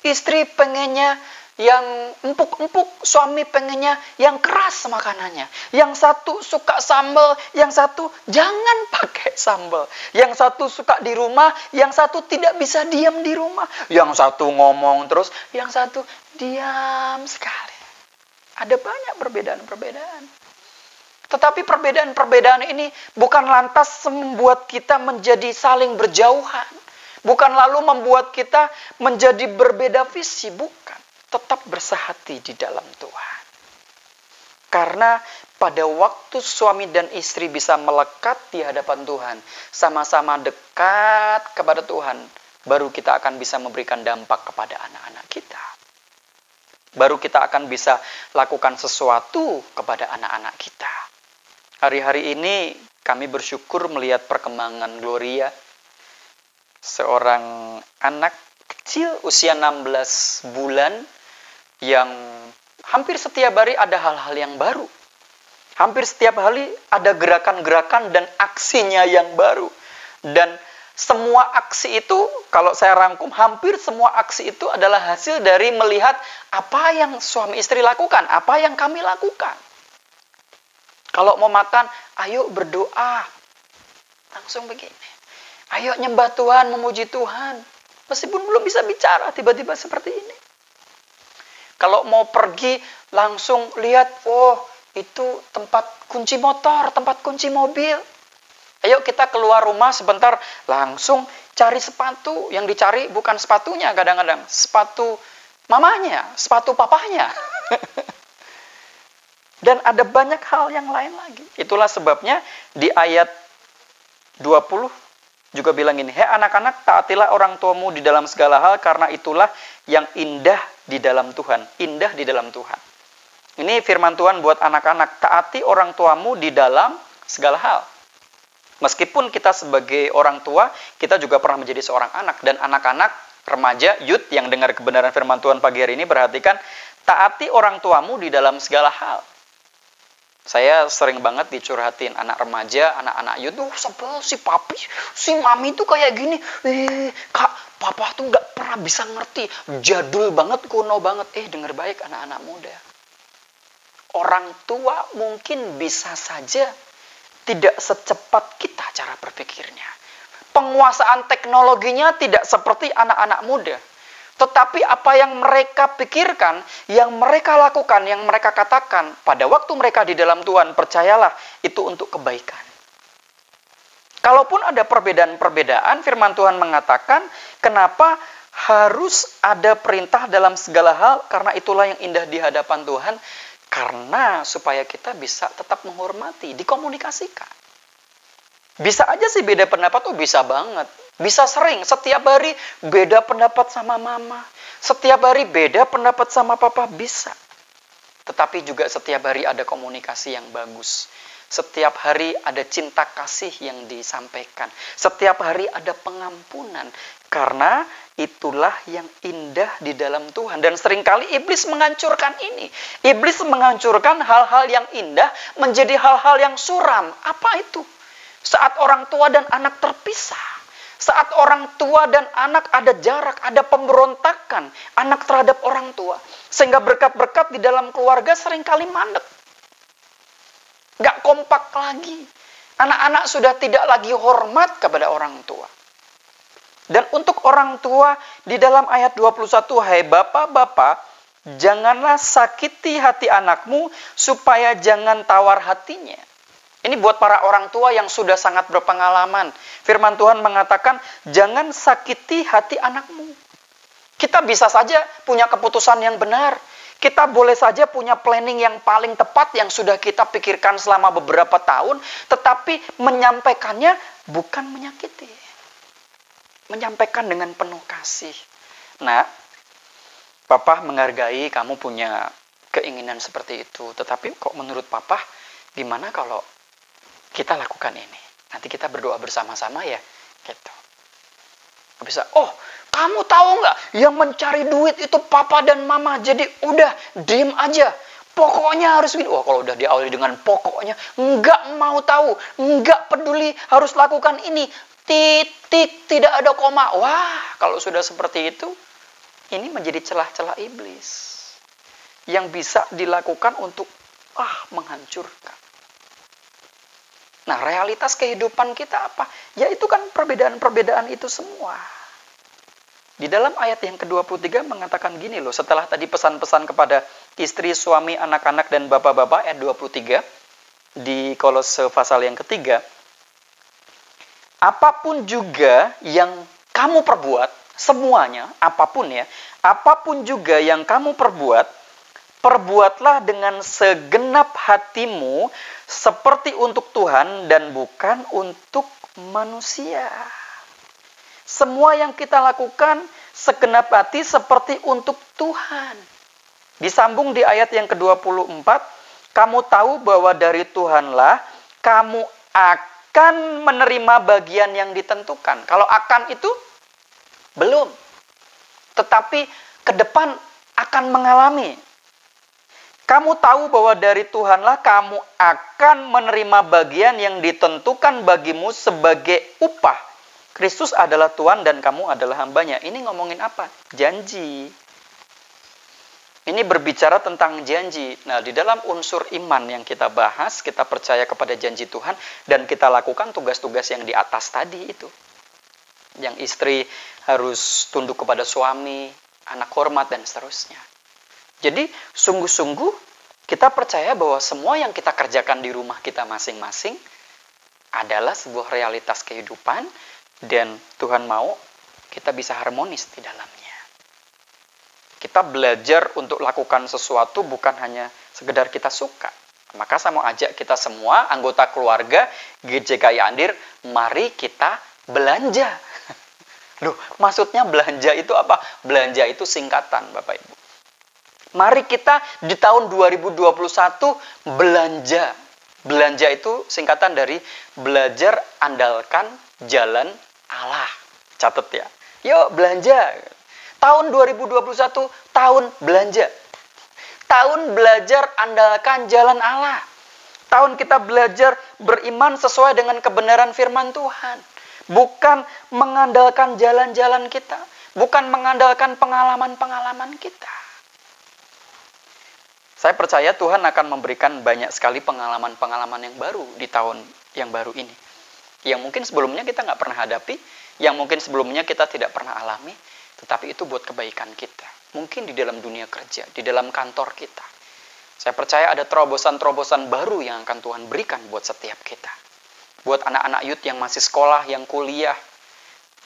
Istri pengennya yang empuk-empuk, suami pengennya yang keras makanannya. Yang satu suka sambal, yang satu jangan pakai sambal. Yang satu suka di rumah, yang satu tidak bisa diam di rumah. Yang satu ngomong terus, yang satu diam sekali. Ada banyak perbedaan-perbedaan. Tetapi perbedaan-perbedaan ini bukan lantas membuat kita menjadi saling berjauhan. Bukan lalu membuat kita menjadi berbeda visi, bukan. Tetap bersehati di dalam Tuhan. Karena pada waktu suami dan istri bisa melekat di hadapan Tuhan, sama-sama dekat kepada Tuhan, baru kita akan bisa memberikan dampak kepada anak-anak kita. Baru kita akan bisa lakukan sesuatu kepada anak-anak kita. Hari-hari ini kami bersyukur melihat perkembangan Gloria, seorang anak kecil usia 16 bulan yang hampir setiap hari ada hal-hal yang baru. Hampir setiap hari ada gerakan-gerakan dan aksinya yang baru. Dan semua aksi itu, kalau saya rangkum, hampir semua aksi itu adalah hasil dari melihat apa yang suami istri lakukan, apa yang kami lakukan. Kalau mau makan, ayo berdoa. Langsung begini. Ayo nyembah Tuhan, memuji Tuhan. Meskipun belum bisa bicara, tiba-tiba seperti ini. Kalau mau pergi, langsung lihat, oh itu tempat kunci motor, tempat kunci mobil. Ayo kita keluar rumah sebentar, langsung cari sepatu. Yang dicari bukan sepatunya kadang-kadang, sepatu mamanya, sepatu papahnya. Dan ada banyak hal yang lain lagi. Itulah sebabnya di ayat 20 juga bilang ini, hei anak-anak, taatilah orang tuamu di dalam segala hal, karena itulah yang indah di dalam Tuhan. Indah di dalam Tuhan. Ini firman Tuhan buat anak-anak, taati orang tuamu di dalam segala hal. Meskipun kita sebagai orang tua, kita juga pernah menjadi seorang anak. Dan anak-anak, remaja, youth yang dengar kebenaran firman Tuhan pagi hari ini, perhatikan, taati orang tuamu di dalam segala hal. Saya sering banget dicurhatin anak remaja, anak-anak youth, sebel si papi, si mami tuh kayak gini. Kak, papa tuh gak pernah bisa ngerti. Jadul banget, kuno banget. Denger baik anak-anak muda. Orang tua mungkin bisa saja tidak secepat kita cara berpikirnya. Penguasaan teknologinya tidak seperti anak-anak muda. Tetapi apa yang mereka pikirkan, yang mereka lakukan, yang mereka katakan, pada waktu mereka di dalam Tuhan, percayalah, itu untuk kebaikan. Kalaupun ada perbedaan-perbedaan, firman Tuhan mengatakan, kenapa harus ada perintah dalam segala hal, karena itulah yang indah di hadapan Tuhan, karena supaya kita bisa tetap menghormati, dikomunikasikan. Bisa aja sih beda pendapat, bisa banget. Bisa sering, setiap hari beda pendapat sama mama. Setiap hari beda pendapat sama papa, bisa. Tetapi juga setiap hari ada komunikasi yang bagus. Setiap hari ada cinta kasih yang disampaikan. Setiap hari ada pengampunan. Karena itulah yang indah di dalam Tuhan. Dan seringkali iblis menghancurkan ini. Iblis menghancurkan hal-hal yang indah menjadi hal-hal yang suram. Apa itu? Saat orang tua dan anak terpisah. Saat orang tua dan anak ada jarak, ada pemberontakan anak terhadap orang tua. Sehingga berkat-berkat di dalam keluarga seringkali mandek. Gak kompak lagi. Anak-anak sudah tidak lagi hormat kepada orang tua. Dan untuk orang tua di dalam ayat 21, hai bapak-bapak, janganlah sakiti hati anakmu supaya jangan tawar hatinya. Ini buat para orang tua yang sudah sangat berpengalaman. Firman Tuhan mengatakan, jangan sakiti hati anakmu. Kita bisa saja punya keputusan yang benar. Kita boleh saja punya planning yang paling tepat yang sudah kita pikirkan selama beberapa tahun. Tetapi menyampaikannya bukan menyakiti. Menyampaikan dengan penuh kasih. Nah, Papa menghargai kamu punya keinginan seperti itu. Tetapi kok menurut Papa, gimana kalau kita lakukan ini? Nanti kita berdoa bersama-sama ya. Gitu. Bisa, oh kamu tahu nggak? Yang mencari duit itu papa dan mama. Jadi udah diem aja. Pokoknya harus gini. Wah, kalau udah diawali dengan pokoknya, nggak mau tahu, nggak peduli, harus lakukan ini. Titik, tidak ada koma. Wah, kalau sudah seperti itu, ini menjadi celah-celah iblis yang bisa dilakukan untuk menghancurkan. Nah, realitas kehidupan kita apa? Ya itu kan perbedaan-perbedaan itu semua. Di dalam ayat yang ke-23 mengatakan gini loh, setelah tadi pesan-pesan kepada istri, suami, anak-anak, dan bapak-bapak, ayat 23, di Kolose pasal yang ketiga, apapun juga yang kamu perbuat, semuanya, apapun ya, apapun juga yang kamu perbuat, perbuatlah dengan segenap hatimu, seperti untuk Tuhan dan bukan untuk manusia. Semua yang kita lakukan segenap hati seperti untuk Tuhan. Disambung di ayat yang ke-24, kamu tahu bahwa dari Tuhanlah kamu akan menerima bagian yang ditentukan. Kalau akan itu belum, tetapi ke depan akan mengalami. Kamu tahu bahwa dari Tuhanlah kamu akan menerima bagian yang ditentukan bagimu sebagai upah. Kristus adalah Tuhan dan kamu adalah hambanya. Ini ngomongin apa? Janji. Ini berbicara tentang janji. Nah, di dalam unsur iman yang kita bahas, kita percaya kepada janji Tuhan dan kita lakukan tugas-tugas yang di atas tadi itu. Yang istri harus tunduk kepada suami, anak hormat, dan seterusnya. Jadi, sungguh-sungguh kita percaya bahwa semua yang kita kerjakan di rumah kita masing-masing adalah sebuah realitas kehidupan dan Tuhan mau kita bisa harmonis di dalamnya. Kita belajar untuk lakukan sesuatu bukan hanya sekedar kita suka. Maka saya mau ajak kita semua, anggota keluarga GJKI Andir, mari kita belanja. Loh, maksudnya belanja itu apa? Belanja itu singkatan, Bapak Ibu. Mari kita di tahun 2021 belanja. Belanja itu singkatan dari belajar andalkan jalan Allah. Catat ya. Yuk belanja. Tahun 2021 tahun belanja. Tahun belajar andalkan jalan Allah. Tahun kita belajar beriman sesuai dengan kebenaran firman Tuhan. Bukan mengandalkan jalan-jalan kita. Bukan mengandalkan pengalaman-pengalaman kita. Saya percaya Tuhan akan memberikan banyak sekali pengalaman-pengalaman yang baru di tahun yang baru ini. Yang mungkin sebelumnya kita nggak pernah hadapi, yang mungkin sebelumnya kita tidak pernah alami, tetapi itu buat kebaikan kita. Mungkin di dalam dunia kerja, di dalam kantor kita. Saya percaya ada terobosan-terobosan baru yang akan Tuhan berikan buat setiap kita. Buat anak-anak youth yang masih sekolah, yang kuliah,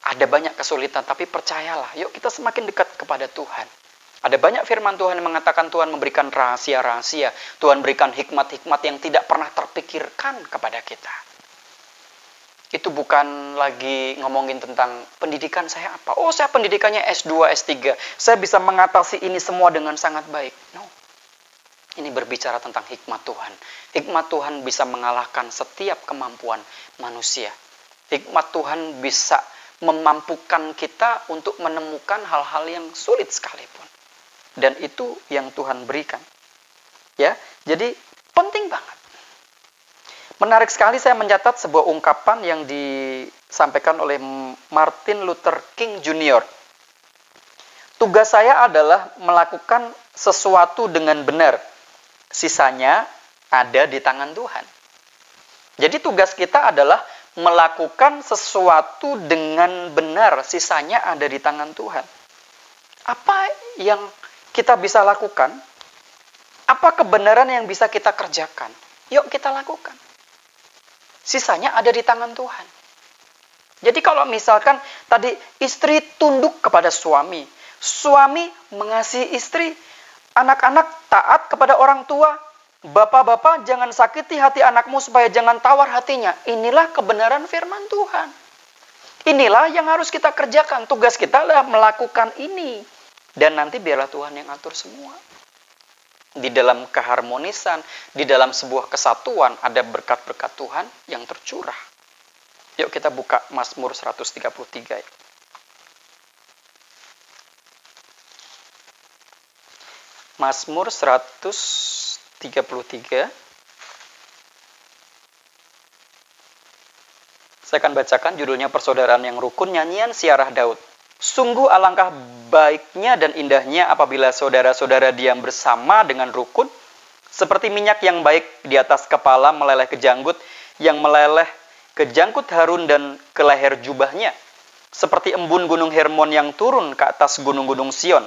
ada banyak kesulitan, tapi percayalah, yuk kita semakin dekat kepada Tuhan. Ada banyak firman Tuhan yang mengatakan Tuhan memberikan rahasia-rahasia. Tuhan berikan hikmat-hikmat yang tidak pernah terpikirkan kepada kita. Itu bukan lagi ngomongin tentang pendidikan saya apa. Oh, saya pendidikannya S2, S3. Saya bisa mengatasi ini semua dengan sangat baik. No. Ini berbicara tentang hikmat Tuhan. Hikmat Tuhan bisa mengalahkan setiap kemampuan manusia. Hikmat Tuhan bisa memampukan kita untuk menemukan hal-hal yang sulit sekalipun. Dan itu yang Tuhan berikan. Ya, jadi penting banget. Menarik sekali saya mencatat sebuah ungkapan yang disampaikan oleh Martin Luther King Jr. Tugas saya adalah melakukan sesuatu dengan benar. Sisanya ada di tangan Tuhan. Jadi tugas kita adalah melakukan sesuatu dengan benar. Sisanya ada di tangan Tuhan. Apa yang kita bisa lakukan? Apa kebenaran yang bisa kita kerjakan? Yuk kita lakukan. Sisanya ada di tangan Tuhan. Jadi kalau misalkan tadi istri tunduk kepada suami, suami mengasihi istri, anak-anak taat kepada orang tua, bapak-bapak jangan sakiti hati anakmu supaya jangan tawar hatinya. Inilah kebenaran firman Tuhan. Inilah yang harus kita kerjakan. Tugas kita adalah melakukan ini. Dan nanti biarlah Tuhan yang atur semua. Di dalam keharmonisan, di dalam sebuah kesatuan, ada berkat-berkat Tuhan yang tercurah. Yuk kita buka Mazmur 133. Mazmur 133 33. Saya akan bacakan judulnya Persaudaraan yang Rukun, nyanyian Siarah Daud. Sungguh alangkah baiknya dan indahnya apabila saudara-saudara diam bersama dengan rukun, seperti minyak yang baik di atas kepala meleleh ke janggut, yang meleleh ke janggut Harun dan ke leher jubahnya, seperti embun gunung Hermon yang turun ke atas gunung-gunung Sion,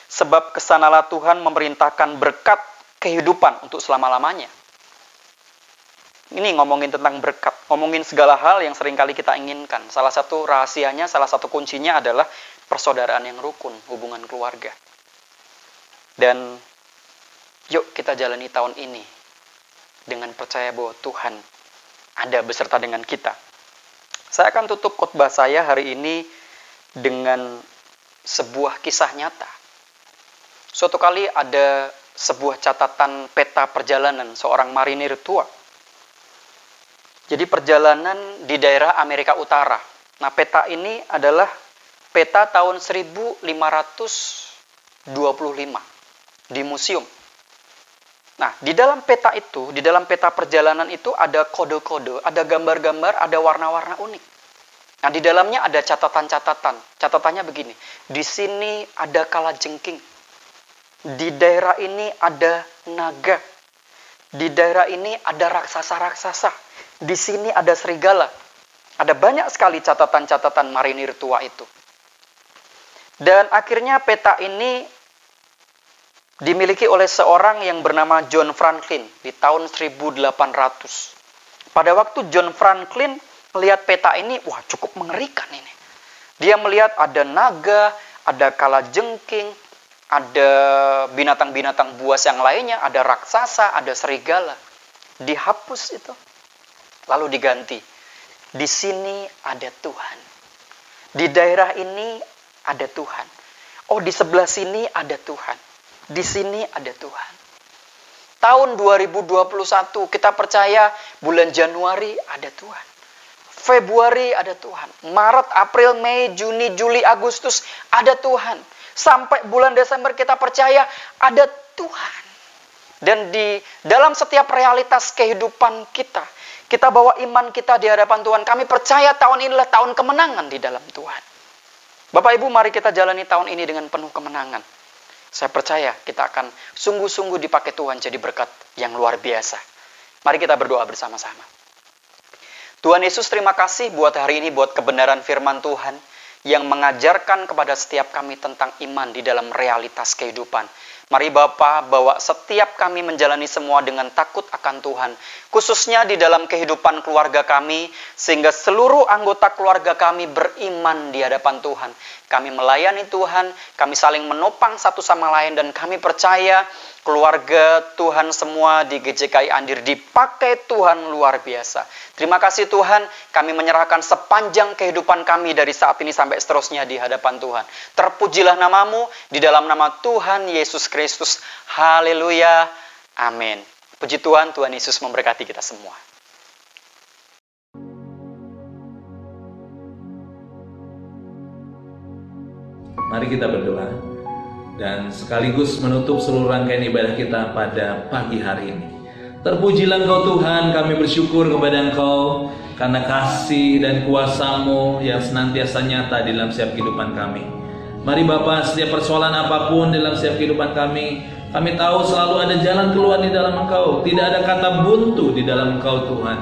sebab kesanalah Tuhan memerintahkan berkat kehidupan untuk selama-lamanya. Ini ngomongin tentang berkat, ngomongin segala hal yang seringkali kita inginkan. Salah satu rahasianya, salah satu kuncinya adalah persaudaraan yang rukun, hubungan keluarga. Dan yuk kita jalani tahun ini dengan percaya bahwa Tuhan ada beserta dengan kita. Saya akan tutup khotbah saya hari ini dengan sebuah kisah nyata. Suatu kali ada sebuah catatan peta perjalanan seorang marinir tua. Jadi perjalanan di daerah Amerika Utara. Nah, peta ini adalah peta tahun 1525 di museum. Nah, di dalam peta itu, di dalam peta perjalanan itu ada kode-kode, ada gambar-gambar, ada warna-warna unik. Nah, di dalamnya ada catatan-catatan. Catatannya begini, di sini ada kalajengking. Di daerah ini ada naga. Di daerah ini ada raksasa-raksasa. Di sini ada serigala. Ada banyak sekali catatan-catatan marinir tua itu. Dan akhirnya peta ini dimiliki oleh seorang yang bernama John Franklin di tahun 1800. Pada waktu John Franklin melihat peta ini, wah cukup mengerikan ini. Dia melihat ada naga, ada kalajengking, ada binatang-binatang buas yang lainnya, ada raksasa, ada serigala. Dihapus itu. Lalu diganti. Di sini ada Tuhan. Di daerah ini ada Tuhan. Oh, di sebelah sini ada Tuhan. Di sini ada Tuhan. Tahun 2021 kita percaya bulan Januari ada Tuhan. Februari ada Tuhan. Maret, April, Mei, Juni, Juli, Agustus ada Tuhan. Sampai bulan Desember kita percaya ada Tuhan. Dan di dalam setiap realitas kehidupan kita, kita bawa iman kita di hadapan Tuhan. Kami percaya tahun ini adalah tahun kemenangan di dalam Tuhan. Bapak Ibu, mari kita jalani tahun ini dengan penuh kemenangan. Saya percaya kita akan sungguh-sungguh dipakai Tuhan jadi berkat yang luar biasa. Mari kita berdoa bersama-sama. Tuhan Yesus, terima kasih buat hari ini, buat kebenaran firman Tuhan yang mengajarkan kepada setiap kami tentang iman di dalam realitas kehidupan. Mari Bapa, bawa setiap kami menjalani semua dengan takut akan Tuhan. Khususnya di dalam kehidupan keluarga kami, sehingga seluruh anggota keluarga kami beriman di hadapan Tuhan. Kami melayani Tuhan, kami saling menopang satu sama lain, dan kami percaya keluarga Tuhan semua di GJKI Andir dipakai Tuhan luar biasa. Terima kasih Tuhan, kami menyerahkan sepanjang kehidupan kami dari saat ini sampai seterusnya di hadapan Tuhan. Terpujilah namamu di dalam nama Tuhan Yesus Kristus. Haleluya. Amin. Puji Tuhan, Tuhan Yesus memberkati kita semua. Mari kita berdoa dan sekaligus menutup seluruh rangkaian ibadah kita pada pagi hari ini. Terpujilah Engkau Tuhan, kami bersyukur kepada Engkau karena kasih dan kuasa-Mu yang senantiasa nyata di dalam setiap kehidupan kami. Mari Bapa, setiap persoalan apapun dalam setiap kehidupan kami tahu selalu ada jalan keluar di dalam Engkau. Tidak ada kata buntu di dalam Engkau Tuhan.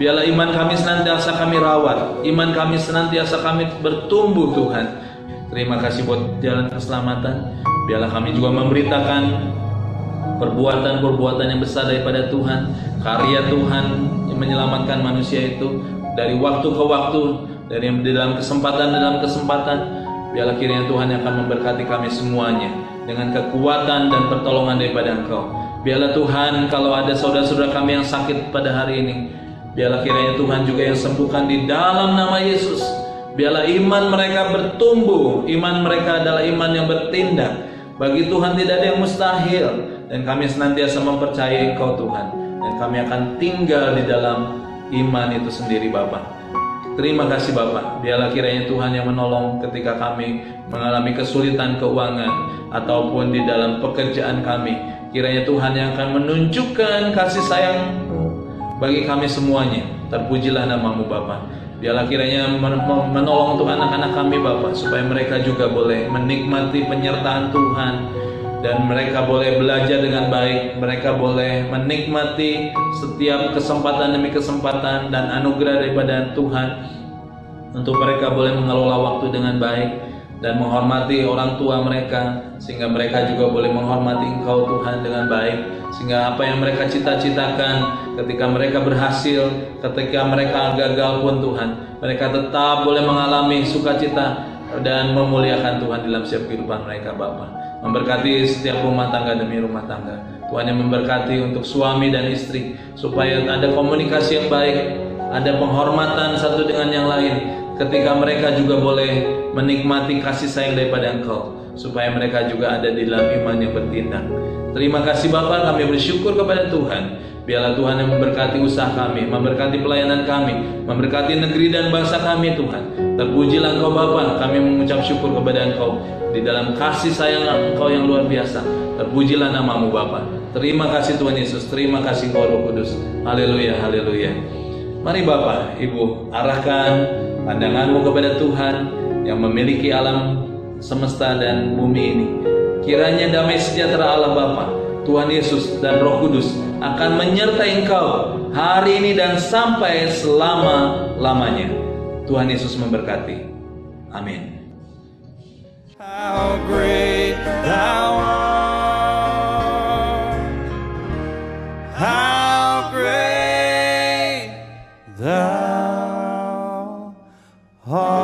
Biarlah iman kami senantiasa kami rawat, iman kami senantiasa kami bertumbuh Tuhan. Terima kasih buat jalan keselamatan. Biarlah kami juga memberitakan perbuatan-perbuatan yang besar daripada Tuhan, karya Tuhan yang menyelamatkan manusia itu dari waktu ke waktu, dari dalam kesempatan. Biarlah kiranya Tuhan yang akan memberkati kami semuanya dengan kekuatan dan pertolongan daripada Engkau. Biarlah Tuhan, kalau ada saudara-saudara kami yang sakit pada hari ini, biarlah kiranya Tuhan juga yang sembuhkan di dalam nama Yesus. Biarlah iman mereka bertumbuh. Iman mereka adalah iman yang bertindak. Bagi Tuhan tidak ada yang mustahil. Dan kami senantiasa mempercayai Engkau Tuhan. Dan kami akan tinggal di dalam iman itu sendiri Bapa. Terima kasih Bapa. Biarlah kiranya Tuhan yang menolong ketika kami mengalami kesulitan keuangan, ataupun di dalam pekerjaan kami. Kiranya Tuhan yang akan menunjukkan kasih sayang-Mu bagi kami semuanya. Terpujilah nama-Mu Bapa. Biarlah kiranya menolong untuk anak-anak kami Bapa, supaya mereka juga boleh menikmati penyertaan Tuhan, dan mereka boleh belajar dengan baik, mereka boleh menikmati setiap kesempatan demi kesempatan dan anugerah daripada Tuhan, untuk mereka boleh mengelola waktu dengan baik dan menghormati orang tua mereka, sehingga mereka juga boleh menghormati Engkau Tuhan dengan baik, sehingga apa yang mereka cita-citakan ketika mereka berhasil, ketika mereka gagal pun Tuhan, mereka tetap boleh mengalami sukacita dan memuliakan Tuhan dalam setiap kehidupan mereka Bapa. Memberkati setiap rumah tangga demi rumah tangga. Tuhan yang memberkati untuk suami dan istri, supaya ada komunikasi yang baik, ada penghormatan satu dengan yang lain, ketika mereka juga boleh menikmati kasih sayang daripada Engkau, supaya mereka juga ada di dalam iman yang bertindak. Terima kasih Bapa, kami bersyukur kepada Tuhan. Biarlah Tuhan yang memberkati usaha kami, memberkati pelayanan kami, memberkati negeri dan bangsa kami Tuhan. Terpujilah Engkau Bapa, kami mengucap syukur kepada Engkau di dalam kasih sayang Engkau yang luar biasa. Terpujilah nama-Mu Bapa. Terima kasih Tuhan Yesus, terima kasih Engkau Roh Kudus. Haleluya, haleluya. Mari Bapak, Ibu, arahkan pandangan-Mu kepada Tuhan yang memiliki alam semesta dan bumi ini. Kiranya damai sejahtera Allah Bapa, Tuhan Yesus dan Roh Kudus akan menyertai engkau hari ini dan sampai selama-lamanya. Tuhan Yesus memberkati. Amin. How great Thou art, how great Thou art.